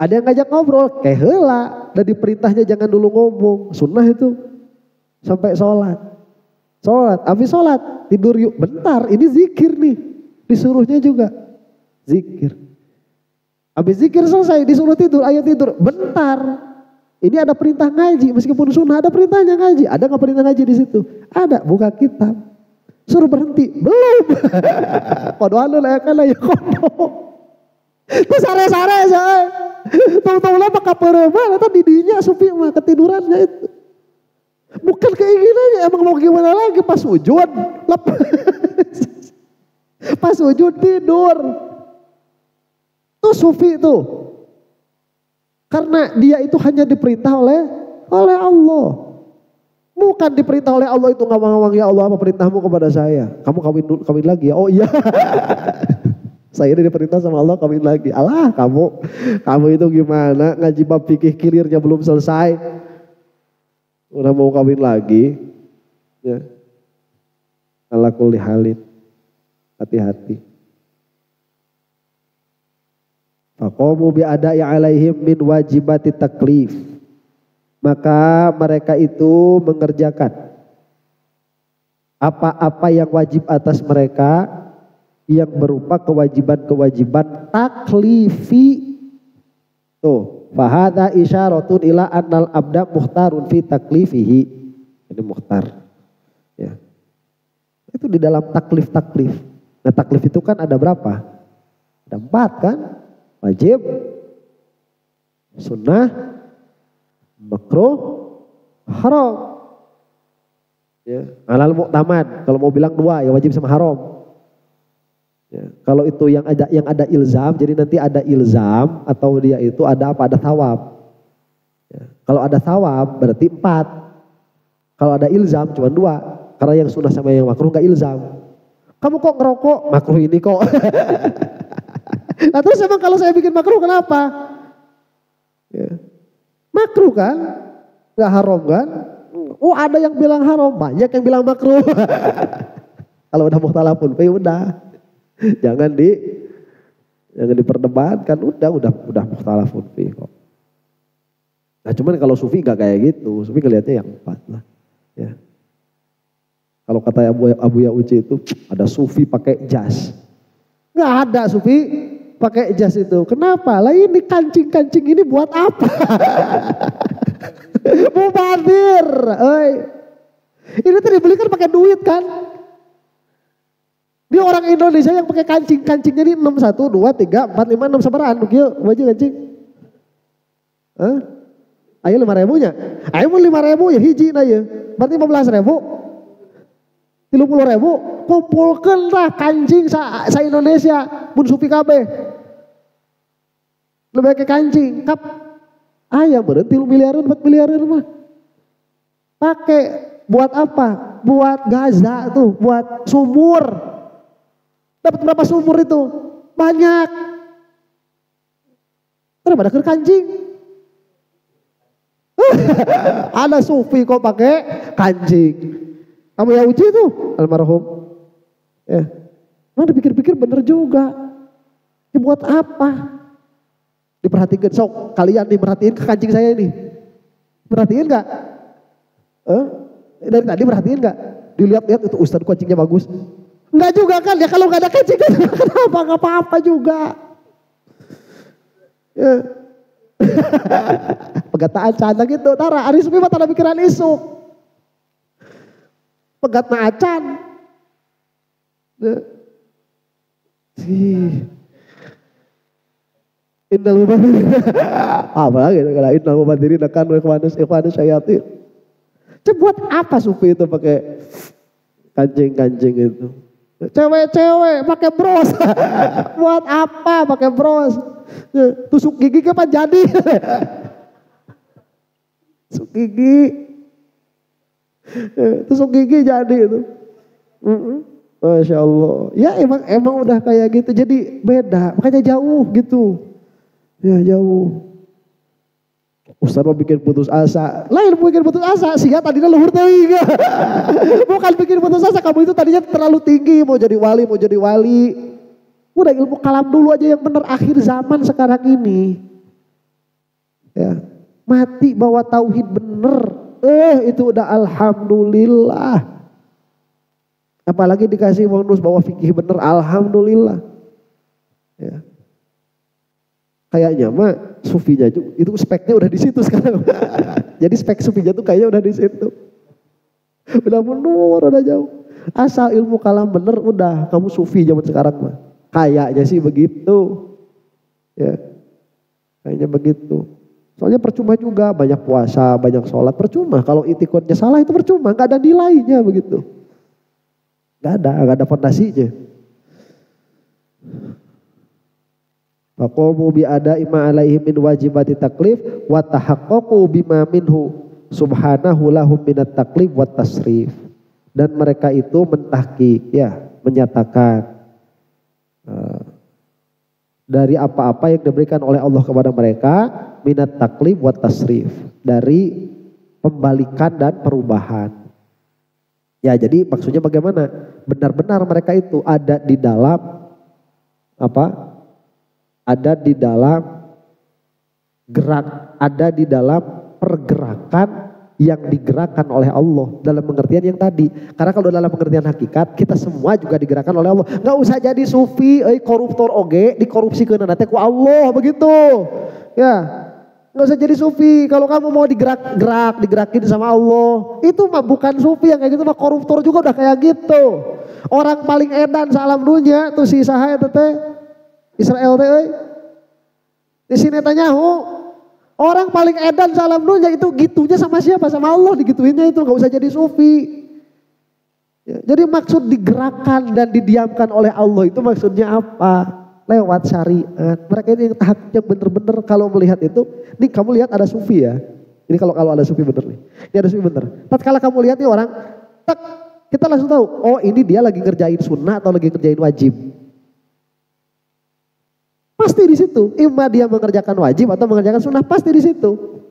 Ada yang ngajak ngobrol, kayak heula. Dan di perintahnya jangan dulu ngomong. Sunnah itu sampai sholat. Habis sholat, tidur yuk. Bentar, ini zikir nih. Disuruhnya juga zikir. Habis zikir selesai, disuruh tidur, ayo tidur. Bentar, ini ada perintah ngaji. Meskipun sunnah ada perintahnya ngaji. Ada gak perintah ngaji di situ? Ada, buka kitab. Suruh berhenti, belum. Kodoan lu layak kan ya kodo. Terus sare-sare saya. Tunggu-tunggu lah maka perempuan atau didinya sufi mah ketidurannya itu. Bukan keinginannya, emang mau gimana lagi pas sujud. Pas sujud tidur. Tuh sufi tuh. Karena dia itu hanya diperintah oleh Allah. Bukan diperintah oleh Allah itu ngawang-ngawang, ya Allah apa perintahmu kepada saya? Kamu kawin lagi ya? Oh iya. Saya diperintah sama Allah kawin lagi. Alah kamu itu gimana? Ngaji bab fikih kilirnya belum selesai. Udah mau kawin lagi. Ya. Ala kulli halin. Hati-hati. Faqamu bi ada'i alaihim min wajibati taklif. Maka mereka itu mengerjakan apa-apa yang wajib atas mereka yang berupa kewajiban-kewajiban taklifi. Tuh, fahadha isyaratun ila annal abda mukhtarun fi taklifihi. Ini mukhtar. Ya. Itu di dalam taklif. Nah, taklif itu kan ada berapa? Ada 4 kan? Wajib, sunnah, makruh, haram. Ya, halal mu'tamad. Kalau mau bilang 2 ya wajib sama haram. Ya, kalau itu yang ada ilzam, jadi nanti ada ilzam atau dia itu ada apa? Ada thawab. Ya, kalau ada thawab berarti 4. Kalau ada ilzam cuma 2. Karena yang sunnah sama yang makruh nggak ilzam. Kamu kok ngerokok? Makruh ini kok. Nah terus emang kalau saya bikin makruh kenapa? Ya. Makruh kan? Gak haram kan? Oh ada yang bilang haram, banyak yang bilang makruh. Kalau udah mukhtalafun fi udah. Jangan diperdebatkan, udah mukhtalafun fi kok. Nah cuman kalau sufi gak kayak gitu, sufi kelihatannya yang 4 lah. Ya. Kalau kata Abu Ya'uci itu ada sufi pakai jas. Gak ada sufi pakai jas itu. Kenapa? Lah ini kancing-kancing ini buat apa? Mubadir. Ini tuh dibeli kan pakai duit kan? Dia orang Indonesia yang pakai kancing-kancingnya ini 6, 1, 2, 3, 4, 5, 6 sabaran. Kieu baju kancing. Hah? Ayo 5.000-nya. Ayo 5.000 ya hiji na ya. Berarti 15.000. 30.000 kumpulkan lah kancing sa Indonesia mun sufi kabeh lebih ke kancing kap ayam berhenti 3 miliaran 4 miliaran mah pakai buat apa? Buat Gaza tuh, buat sumur. Dapat berapa sumur itu? Banyak. Daripada ke kancing. Ada sufi kok pakai kancing. Kamu ya uji tuh almarhum. Ya. Nah dipikir-pikir bener juga. Ya buat apa? Diperhatikan. Sok kalian diperhatiin ke kancing saya ini. Perhatiin gak? Dari tadi perhatiin gak? Dilihat-lihat itu Ustadz kancingnya bagus. Enggak juga kan? Ya kalau gak ada kancing kan kenapa? Gak apa-apa juga. Ya. Pegataan canda gitu. Tara, Ari Sufi mah tanda pikiran isu. Pegat na acan. Innal mubadirin. Apalagi kalau innal mubadirin akan ikhwanus syayatin. Buat apa sufi itu pakai kancing-kancing itu? Cewek-cewek pakai bros. Buat apa pakai bros? Tusuk gigi kapan jadi? Tusuk gigi. Tusuk gigi jadi itu. Masya Allah. Ya emang udah kayak gitu. Jadi beda. Makanya jauh gitu. Ya jauh. Ustaz mau bikin putus asa. Lain bikin putus asa. Sehingga tadinya luhur teuing. Bukan bikin putus asa. Kamu itu tadinya terlalu tinggi. Mau jadi wali. Udah ilmu kalam dulu aja yang benar. Akhir zaman sekarang ini. Ya. Mati bawa tauhid bener. Itu udah alhamdulillah. Apalagi dikasih bonus bawa fikih bener, alhamdulillah. Ya. Kayaknya mah sufinya itu speknya udah di situ sekarang. Jadi spek sufinya tuh kayaknya udah di situ. Udah mundur, udah jauh. Asal ilmu kalam bener udah kamu sufi zaman sekarang mah. Kayaknya sih begitu. Ya. Kayaknya begitu. Soalnya percuma juga banyak puasa, banyak sholat percuma. Kalau itikadnya salah itu percuma, nggak ada nilainya begitu. Nggak ada fondasinya. Faqamu bi ada ima alaihim min wajibati taklif wa tahaqqaqu bima minhu subhanahu lahum minat taklif wa tasrif. Dan mereka itu mentahqiq, ya, menyatakan dari apa-apa yang diberikan oleh Allah kepada mereka minat taklif wa tasrif, dari pembalikan dan perubahan. Ya, jadi maksudnya bagaimana? Benar-benar mereka itu ada di dalam apa? Ada di dalam ada di dalam pergerakan yang digerakkan oleh Allah dalam pengertian yang tadi. Karena kalau dalam pengertian hakikat kita semua juga digerakkan oleh Allah. Nggak usah jadi sufi, koruptor oge, dikorupsi ke nanti ku Allah begitu. Ya, nggak usah jadi sufi. Kalau kamu mau digerakin sama Allah, itu mah bukan sufi yang kayak gitu mah, koruptor juga udah kayak gitu. Orang paling edan salam dunia tuh si Saha teh Israel teh di sini Netanyahu. Orang paling edan salam dunia itu gitunya sama siapa? Sama Allah digituinnya itu, nggak usah jadi sufi. Ya, jadi maksud digerakkan dan didiamkan oleh Allah itu maksudnya apa? Lewat syariat. Mereka ini yang bener-bener kalau melihat itu, nih kamu lihat ada sufi ya. Ini kalau ada sufi bener nih. Ini ada sufi bener. Tatkala kamu lihat nih orang, kita langsung tahu, oh ini dia lagi ngerjain sunnah atau lagi ngerjain wajib. Pasti di situ, imma dia mengerjakan wajib atau mengerjakan sunnah, pasti di situ.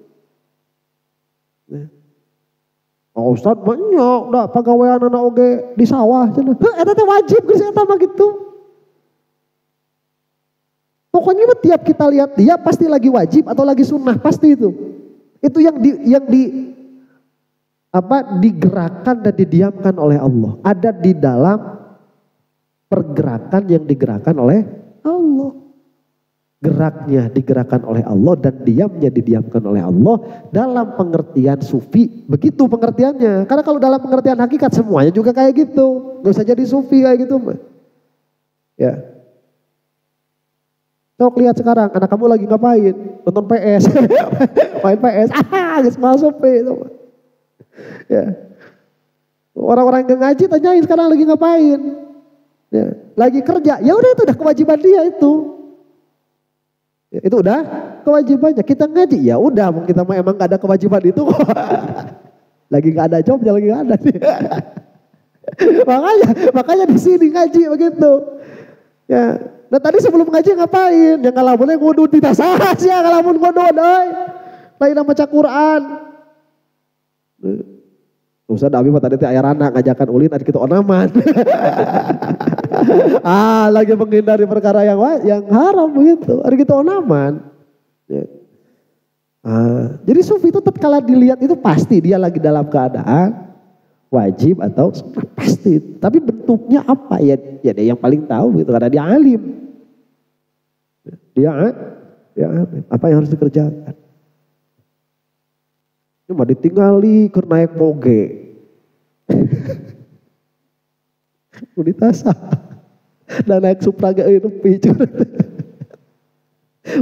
Oh Ustaz banyak, udah pegawaian anak oge di sawah, eta teh wajib geus eta mah gitu. Pokoknya tiap kita lihat dia pasti lagi wajib atau lagi sunnah, pasti itu. Itu yang digerakkan dan didiamkan oleh Allah. Ada di dalam pergerakan yang digerakkan oleh Allah. Geraknya digerakkan oleh Allah dan diamnya didiamkan oleh Allah dalam pengertian sufi. Begitu pengertiannya. Karena kalau dalam pengertian hakikat semuanya juga kayak gitu. Gak usah jadi sufi kayak gitu mah. Ya. Sok lihat sekarang anak kamu lagi ngapain? Nonton PS. Main PS. Gak mal sufi. Ya. Orang-orang yang ngaji tanyain sekarang lagi ngapain? Ya. Lagi kerja. Ya udah itu udah kewajiban dia itu. Ya, itu udah kewajibannya. Kita ngaji ya udah, kita mah emang gak ada kewajiban itu kok. Lagi gak ada jobnya, lagi gak ada nih. makanya di sini ngaji begitu. Ya, nah tadi sebelum ngaji ngapain? Ya ngalamunnya ngudut di tasah sih, ngalamun ngudut euy. Lain maca Quran. Ustaz abi mah tadi teh aya rana ngajakan ulin ada kitu onaman. Lagi menghindari perkara yang haram begitu. Ada gitu onaman. Ya. Jadi sufi itu tatkala dilihat itu pasti dia lagi dalam keadaan wajib atau sunnah, pasti. Tapi bentuknya apa ya dia yang paling tahu gitu karena dia alim. Dia alim. Apa yang harus dikerjakan? Cuma ditinggali ke naik moge. Di tasah. Dan naik Supra gak nepi.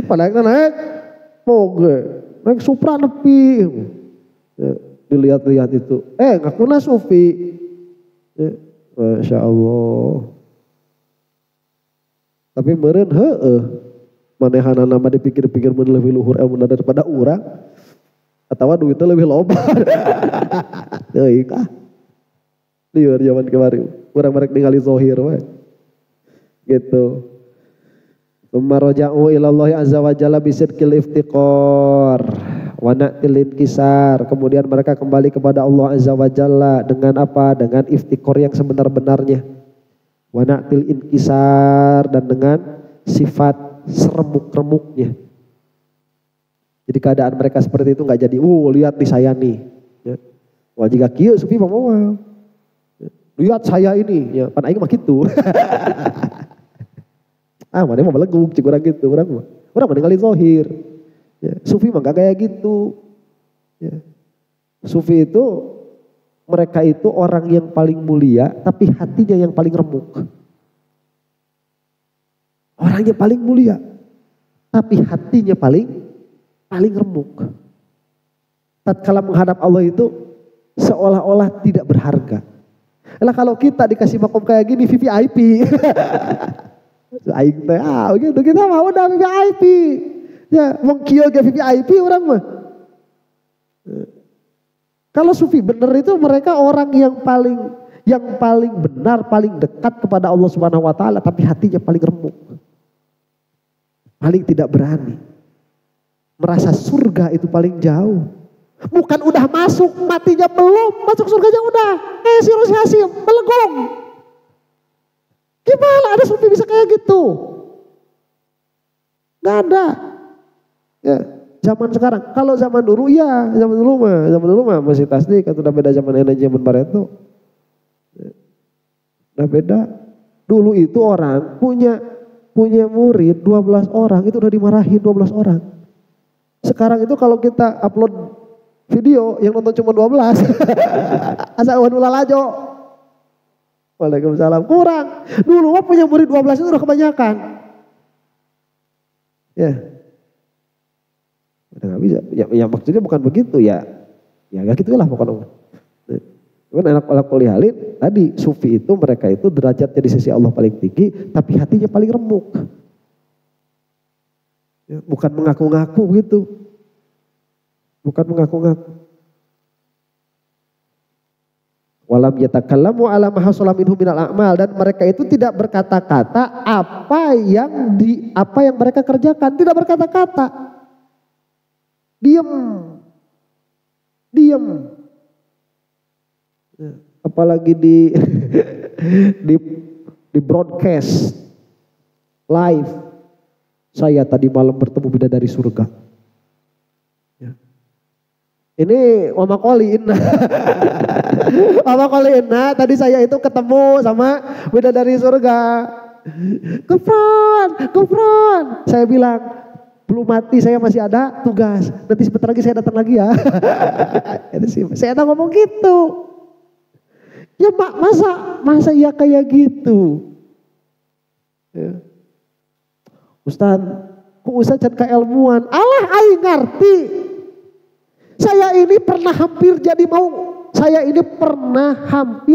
Padahal naik moge. Naik Supra nepi. Ya, dilihat-lihat itu. Ngakuna sufi. Ya, Masya Allah. Tapi meren manehana nama dipikir-pikir lebih luhur ilmu daripada urang. Atau duitnya lebih loba. Euy kah. Liur zaman kemarin. Urang merek ningali zohir we. Gitu. Tsumma raja'u ila Allah azza wa jalla bisidqil iftiqar wa na'til inkisar. Kemudian mereka kembali kepada Allah azza wa jalla dengan apa? Dengan iftiqar yang sebenar-benarnya. Wa na'til inkisar, dan dengan sifat seremuk-remuknya. Jadi keadaan mereka seperti itu nggak jadi, lihat di saya nih. Ya. Wah jika kieu sufi mah moal. Lihat saya ini, ya pan aing mah kitu. Mana mah beleguk cik urang gitu, urang mah ningali zahir. Ya, sufi mah gak kayak gitu. Ya. Sufi itu mereka itu orang yang paling mulia tapi hatinya yang paling remuk. Orangnya paling mulia tapi hatinya paling remuk. Tatkala menghadap Allah itu seolah-olah tidak berharga. Lah kalau kita dikasih makom kayak gini VVIP. Aing teh gitu kita mah udah VVIP. Ya, wong kieu ge VVIP orang mah. Kalau sufi bener itu mereka orang yang paling benar, paling dekat kepada Allah Subhanahu wa taala tapi hatinya paling remuk. Paling tidak berani. Merasa surga itu paling jauh. Bukan udah masuk, matinya belum, masuk surganya udah. Si Rosi Hasim, melegong. Gimana ada sufi bisa kayak gitu? Gak ada. Ya, zaman sekarang. Kalau zaman dulu ya, zaman dulu mah masih tasdik, atau udah beda zaman energi zaman Barreto. Udah beda. Dulu itu orang punya murid 12 orang, itu udah dimarahin 12 orang. Sekarang itu kalau kita upload video yang nonton cuma 12. Asa wanulalajo. Waalaikumsalam. Kurang. Dulu mah punya murid 12 itu udah kebanyakan. Ya. Udah gak bisa. Ya maksudnya bukan begitu ya. Ya gak gitulah pokoknya. Cuman anak kuliahin tadi sufi itu mereka itu derajatnya di sisi Allah paling tinggi tapi hatinya paling remuk. Ya, bukan mengaku-ngaku gitu. Bukan mengaku-ngaku. Walam yatakallamu ala ma hasala minhum minal a'mal, dan mereka itu tidak berkata-kata apa yang mereka kerjakan, tidak berkata-kata. Diam. Apalagi di broadcast live. Saya tadi malam bertemu bidadari surga. Ya. Ini Mama Kolin. Mama Kolin, tadi saya itu ketemu sama bidadari surga. Kufron. Saya bilang, belum mati, saya masih ada tugas. Nanti sebentar lagi saya datang lagi ya. Saya ngomong gitu. Ya masa iya kayak gitu. Ya. Ustaz, kok Ustaz can keilmuan? Allah aing ngarti. Saya ini pernah hampir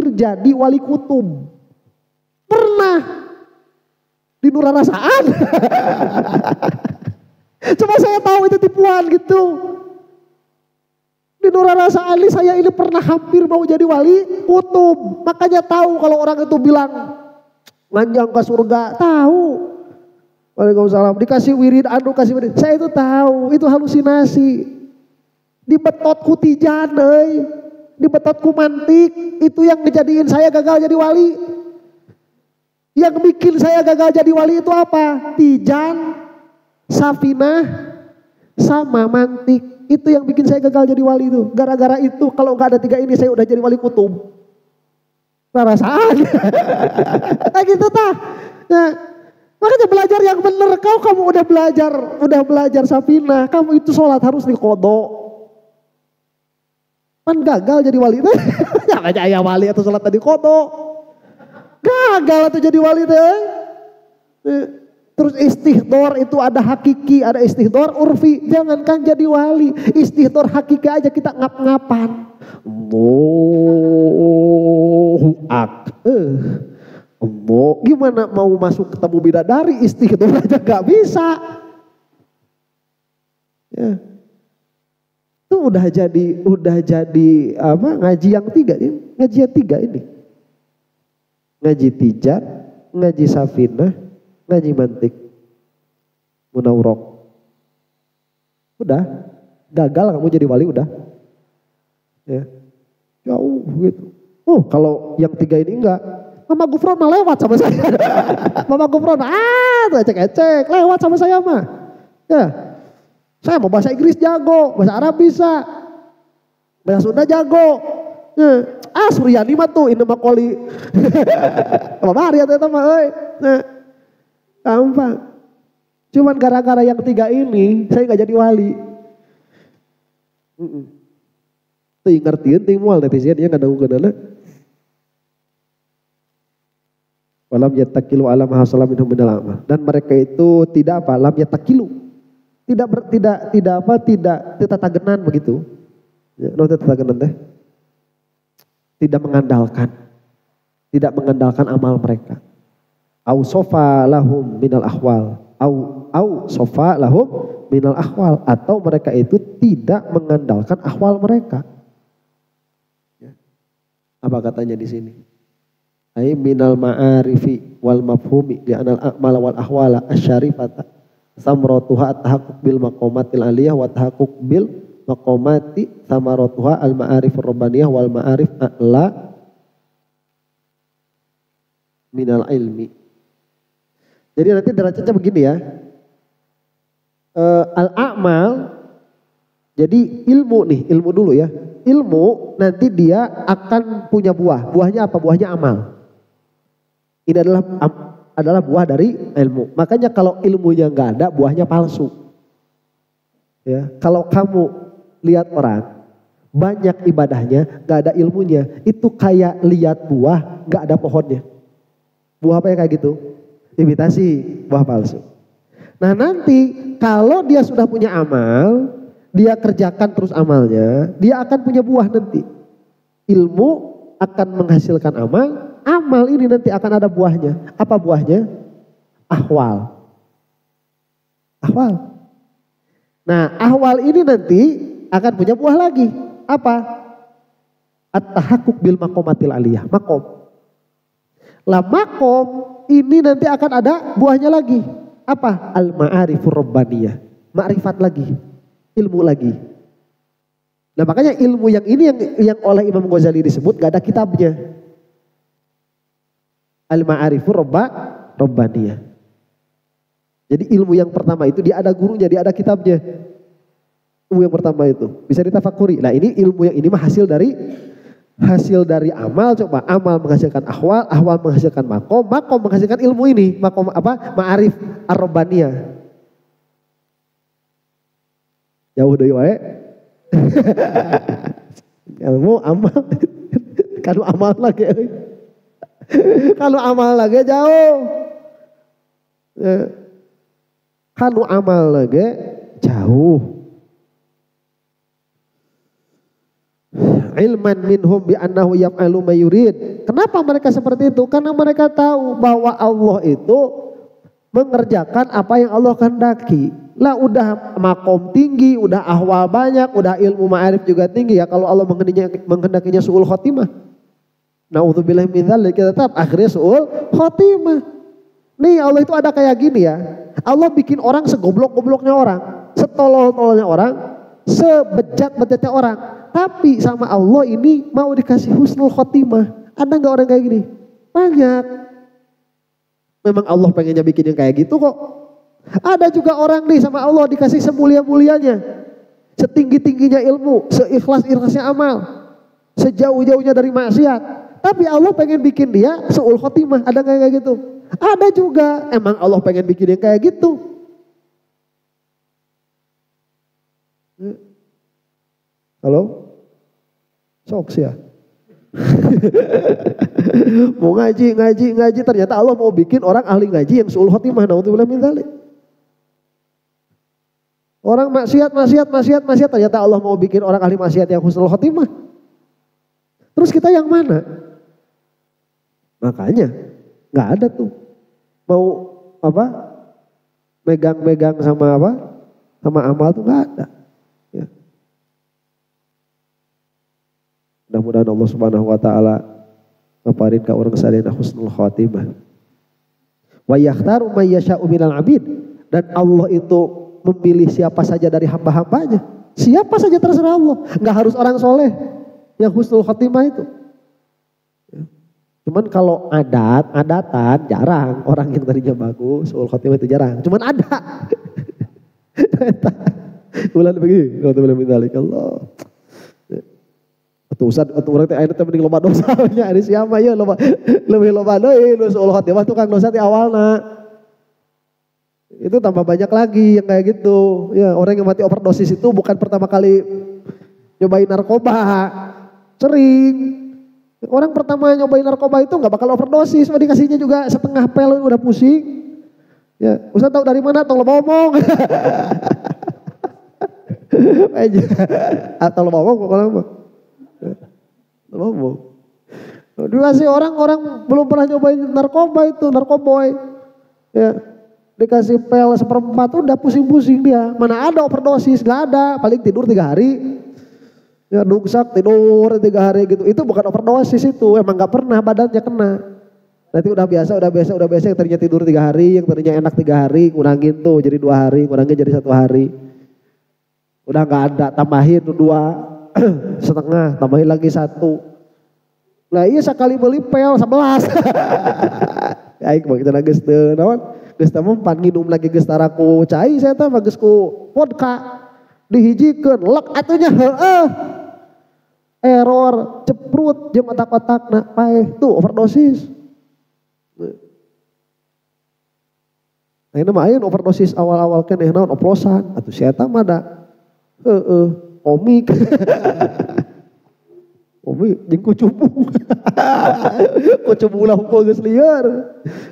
jadi wali kutub. Pernah. Di Nurarasaan. Cuma saya tahu itu tipuan gitu. Di Nurarasaan saya ini pernah hampir mau jadi wali kutub. Makanya tahu kalau orang itu bilang manjang ke surga, tahu. Waalaikumsalam. Dikasih wirid, kasih wirid. Saya itu tahu, itu halusinasi. Dibetotku tijan, dibetotku mantik. Itu yang ngejadiin saya gagal jadi wali. Yang bikin saya gagal jadi wali itu apa? Tijan, safinah, sama mantik. Itu yang bikin saya gagal jadi wali itu. Gara-gara itu, kalau nggak ada 3 ini saya udah jadi wali kutub. Perasaan. Nah gitu tah. Nah, makanya belajar yang benar. Kamu udah belajar safinah, kamu itu sholat harus diqodho. Kan gagal jadi wali teh. Jangan aja wali atau sholat tadi qodho. Gagal atau jadi wali teh. Terus istihdor itu ada hakiki, ada istihdor urfi. Jangankan jadi wali, istihdor hakiki aja kita ngap-ngapan. Allahu akbar. Gimana mau masuk ketemu bidadari istighfar aja gak bisa. Ya. Itu udah jadi apa? Ngaji yang 3 ini. Ngaji yang 3 ini. Ngaji tijan, ngaji safinah, ngaji mantik. Munawrok. Udah, gagal kamu jadi wali udah. Ya. Jauh gitu. Kalau yang 3 ini enggak. Mama Gufron mah lewat sama saya. Mama Gufron, ecek-ecek, lewat sama saya mah. Ya, saya mau bahasa Inggris jago, bahasa Arab bisa, bahasa Sunda jago. Ya. Suryani mah tuh, ini mah koli. Apa bari atau mah, nah, gampang. Cuman gara-gara yang 3 ini, saya nggak jadi wali. Teu ngartieun teuing moal netizen ieu ngadangukeunana. Walam yattakilu ala ma hasala minhum minal amal. Dan mereka itu tidak apa? Lam yattakilu. Tidak tatagenan begitu. Ya, tatagenan teh. Tidak mengandalkan amal mereka. Au sofa lahum minal ahwal. Au sofa lahum minal ahwal. Atau mereka itu tidak mengandalkan ahwal mereka. Ya. Apa katanya di sini? Ai minal ma'arifi wal mafhumi di anal a'mal wal ahwala asyarifata samratuha at-tahaqquk bil maqamatil aliyah wa tahaqquk bil maqamati samaratuha al ma'arifur rabbaniyah wal ma'arif a'la minal ilmi. Jadi nanti derajatnya begini ya. Al-a'mal, jadi ilmu dulu ya. Ilmu nanti dia akan punya buah. Buahnya apa? Buahnya amal. Ini adalah buah dari ilmu. Makanya kalau ilmunya nggak ada, buahnya palsu. Ya, kalau kamu lihat orang banyak ibadahnya, nggak ada ilmunya, itu kayak lihat buah nggak ada pohonnya. Buah apa ya kayak gitu? Imitasi, buah palsu. Nah nanti kalau dia sudah punya amal, dia kerjakan terus amalnya, dia akan punya buah nanti. Ilmu akan menghasilkan amal. Amal ini nanti akan ada buahnya. Apa buahnya? Ahwal. Nah ahwal ini nanti akan punya buah lagi. Apa? At-tahaqquk bil maqamatil aliyah. Maqam. Lah maqam ini nanti akan ada buahnya lagi. Apa? Al-ma'arifur rabbaniyah. Ma'rifat lagi. Ilmu lagi. Nah makanya ilmu yang ini yang oleh Imam Ghazali disebut gak ada kitabnya. Al-ma'arifur rabbaniyah. Jadi ilmu yang pertama itu dia ada gurunya, dia ada kitabnya. Ilmu yang pertama itu bisa ditafakuri. Nah ini ilmu yang ini mah hasil dari amal. Coba amal menghasilkan ahwal, ahwal menghasilkan makom, makom menghasilkan ilmu ini. Makom apa? Ma'arif ar-rabbaniyah. Jauh dari wae. Ilmu amal. Kalau amal lagi. Kalau amal lagi jauh. Kalau amal lagi jauh. Ilman minhum bi annahu yaf'alu ma yurid. Kenapa mereka seperti itu? Karena mereka tahu bahwa Allah itu mengerjakan apa yang Allah kehendaki. Lah udah makom tinggi, udah ahwal banyak, udah ilmu ma'arif juga tinggi ya. Kalau Allah menghendakinya su'ul khotimah. Na'udzubillah min dzalik, tetap akhirnya su'ul khotimah. Nih Allah itu ada kayak gini ya. Allah bikin orang segoblok-gobloknya orang, setolol-tololnya orang, sebejat-bejatnya orang. Tapi sama Allah ini mau dikasih husnul khotimah. Ada nggak orang kayak gini? Banyak. Memang Allah pengennya bikin yang kayak gitu kok. Ada juga orang nih sama Allah dikasih semulia-mulianya, setinggi-tingginya ilmu, seikhlas-ikhlasnya amal, sejauh-jauhnya dari maksiat. Tapi Allah pengen bikin dia su'ul khotimah. Ada nggak kayak gitu? Ada juga. Emang Allah pengen bikin yang kayak gitu. Halo? Sok sih ya. Mau ngaji, ternyata Allah mau bikin orang ahli ngaji yang su'ul khotimah. Na'udzubillah min dzalik. Orang maksiat, ternyata Allah mau bikin orang ahli maksiat yang husnul khotimah. Terus kita yang mana? Makanya nggak ada tuh mau apa megang-megang sama apa sama amal tuh nggak ada. Ya. Mudah-mudahan Allah Subhanahu Wa Taala ngaparin ka urang sadayana husnul khotimah. Wa yakhtaru may yasha'u minal 'abid, dan Allah itu memilih siapa saja dari hamba-hambanya. Siapa saja terserah Allah. Nggak harus orang soleh yang husnul khotimah itu. Ya. Cuman kalau adatan jarang. Orang yang tadinya bagus, husnul khotimah itu jarang. Cuman ada. Bulan begini. Kalau boleh minta Allah. Atuh Ustaz, atuh urang teh ayeuna teh mending loba dosa nya ari siapa ya loba lebih loba deui husnul khotimah tuh kang dosa ti awalna. Itu tambah banyak lagi yang kayak gitu. Ya, orang yang mati overdosis itu bukan pertama kali nyobain narkoba, sering. Orang pertama nyobain narkoba itu nggak bakal overdosis, dikasihnya juga setengah pel udah pusing. Ya, Ustaz tahu dari mana? Tolong ngomong. Aja. Atau lo ngomong kalau apa? Ngomong. Dikasih orang belum pernah nyobain narkoba itu, narkoboy. Ya, dikasih pel 1/4 udah pusing-pusing dia. Mana ada overdosis? Gak ada, paling tidur 3 hari. Ya dungsak tidur 3 hari gitu. Itu bukan overdosis itu, emang gak pernah badannya kena. Nanti udah biasa yang tadinya tidur 3 hari, yang tadinya enak 3 hari, ngurangin tuh jadi 2 hari, ngurangin jadi 1 hari. Udah gak ada, tambahin 2 setengah, tambahin lagi 1. Lah iya sekali beli pel 11. Aik begitu na geus teu naon? Geus teh mempan nginum lagi geus taraku cai saya teh geus ku vodka dihijikeun lek atunya heueuh. Error ceprut jeung otak-otakna paeh tuh overdosis. Nah ini mah aya overdosis awal-awal keneh naon oplosan atuh si eta mah da komik. Omi jeung kucubung. Kucubung ulah hukum geus lieur.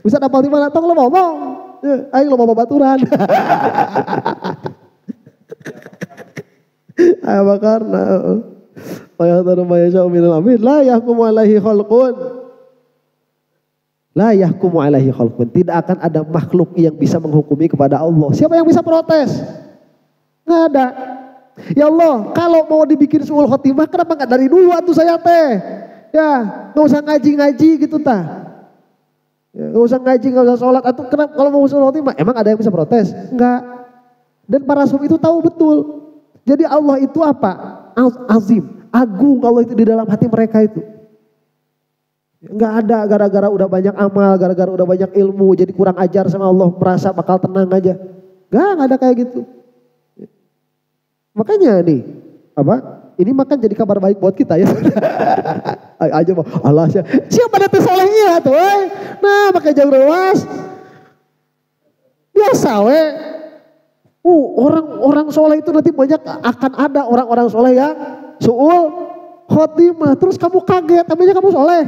Bisa dapat di mana tong lo ngomong. Aing lo mau baturan. Aya bakarna. Wa yahtaru ma yasha'u minal amin la yahkumu alaihi khalqun. La yahkumu alaihi khalqun. Tidak akan ada makhluk yang bisa menghukumi kepada Allah. Siapa yang bisa protes? Enggak ada. Ya Allah, kalau mau dibikin suul khotimah kenapa gak dari dulu atuh saya teh? Ya, gak usah ngaji-ngaji gitu tah. Ya, gak usah ngaji, gak usah sholat. Atau kenapa kalau mau suul khotimah? Emang ada yang bisa protes? Enggak. Dan para sufi itu tahu betul. Jadi Allah itu apa? Azim, agung Allah itu di dalam hati mereka itu. Enggak ada gara-gara udah banyak amal, gara-gara udah banyak ilmu, jadi kurang ajar sama Allah, merasa bakal tenang aja. Enggak ada kayak gitu. Makanya nih, ini makan jadi kabar baik buat kita ya. Aja mah Allah siapa datang solehnya tuh. Nah, pakai jam rewas. Biasa we. Orang soleh itu nanti banyak akan ada orang-orang soleh ya. Suul khotimah. Terus kamu kaget, namanya kamu soleh.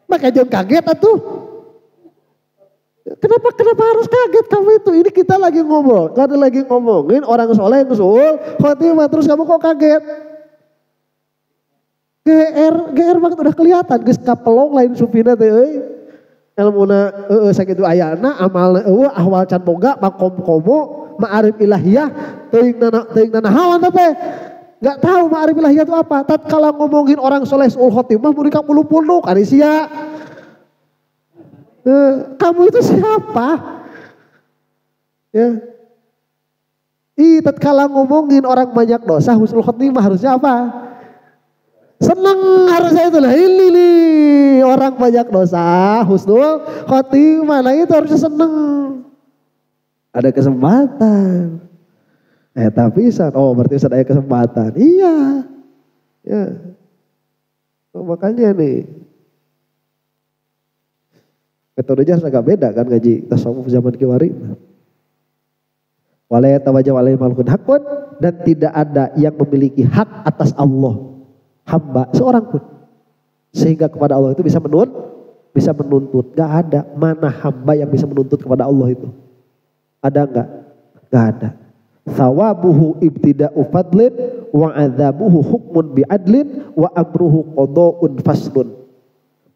Pakai jam kaget atuh. Kenapa harus kaget kamu itu? Ini kita lagi ngomongin orang soleh yang suul khotimah terus kamu kok kaget? GR banget udah kelihatan geus kapelong lain supina teh euy. Elmuna sakitu ayana amalna ahwal can boga makom komo ma'arif ilahiyah teuing nanahawan teh. Enggak tahu ma'arif ilahiyah itu apa. Tatkala ngomongin orang soleh suul khotimah mun ka puluk-puluk ari sia. Kamu itu siapa? Ya. Tatkala ngomongin orang banyak dosa husnul khotimah harusnya apa? Seneng harusnya itu lah. Ini nih orang banyak dosa husnul khotimah. Nah itu harusnya seneng. Ada kesempatan. Tapi berarti Ustaz ada kesempatan. Iya. Ya. Makanya nih. Metodenya agak beda kan ngaji tasawuf zaman kiwari. Wala yatawajjahu alaihi malakun hakun, dan tidak ada yang memiliki hak atas Allah hamba seorang pun. Sehingga kepada Allah itu bisa menuntut. Gak ada. Mana hamba yang bisa menuntut kepada Allah itu? Ada enggak? Gak ada. Thawabuhu ibtida'u fadlin wa adzabuhu hukmun bi'adlin wa amruhu qada'un faslun.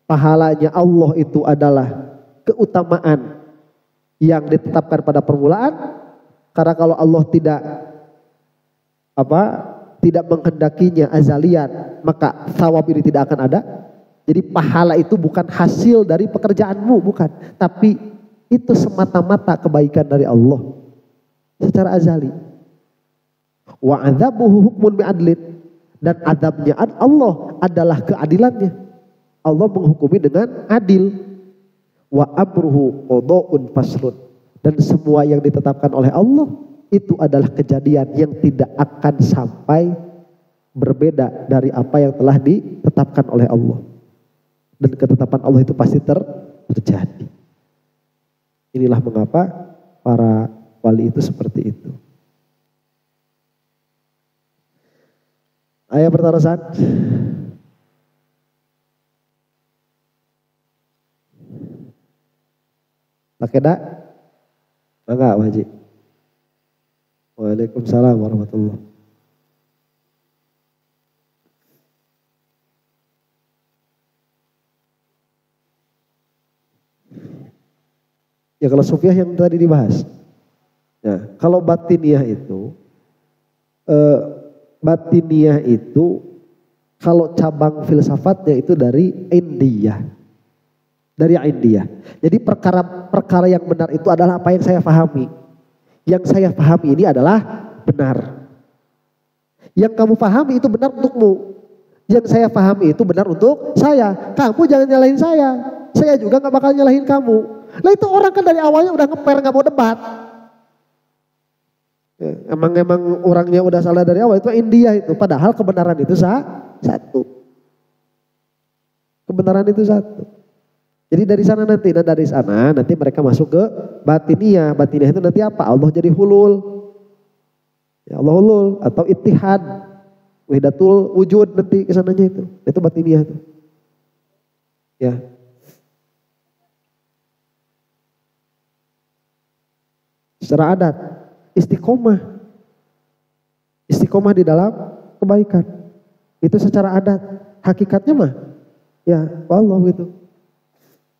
Pahalanya Allah itu adalah keutamaan yang ditetapkan pada permulaan, karena kalau Allah tidak menghendakinya azalian, maka thawab ini tidak akan ada. Jadi pahala itu bukan hasil dari pekerjaanmu, bukan, tapi itu semata-mata kebaikan dari Allah secara azali. Wa adzabuhu hukmun bi'adlin, dan adabnya Allah adalah keadilannya. Allah menghukumi dengan adil. Wa amruhu qada'un faslun, dan semua yang ditetapkan oleh Allah itu adalah kejadian yang tidak akan sampai berbeda dari apa yang telah ditetapkan oleh Allah. Dan ketetapan Allah itu pasti terjadi. Inilah mengapa para wali itu seperti itu. Aya pertarosan? Lakeda? Enggak, Pak Haji. Waalaikumsalam warahmatullahi. Ya kalau sufiah yang tadi dibahas. Nah, kalau batiniah itu kalau cabang filsafatnya itu dari India. Dari India. Jadi perkara yang benar itu adalah apa yang saya pahami. Yang saya pahami ini adalah benar. Yang kamu pahami itu benar untukmu. Yang saya pahami itu benar untuk saya. Kamu jangan nyalahin saya. Saya juga gak bakal nyalahin kamu. Lah itu orang kan dari awalnya udah ngeper, gak mau debat. Ya, emang orangnya udah salah dari awal, itu India itu. Padahal kebenaran itu satu. Kebenaran itu satu. Jadi dari sana nanti mereka masuk ke batiniah. Batiniah itu nanti apa? Allah jadi hulul. Ya Allah hulul atau ittihad. Wahdatul wujud nanti kesananya itu. Itu batiniah itu. Ya. Secara adat, istiqomah di dalam kebaikan. Itu secara adat. Hakikatnya mah, ya Allah gitu.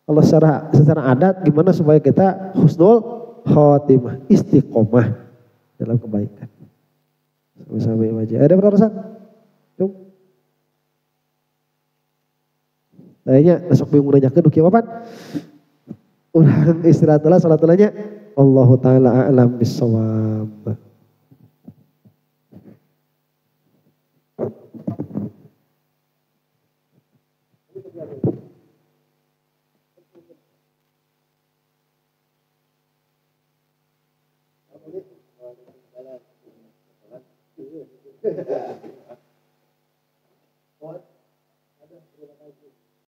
Kalau secara adat, gimana supaya kita husnul khotimah, istiqomah dalam kebaikan. Sama-sama aja. Ada pertanyaan? Cung. Kayaknya besok bingung nanyakeun duki apa? Urang istirahatlah salatulanya. Allahu ta'ala a'lam bissawab.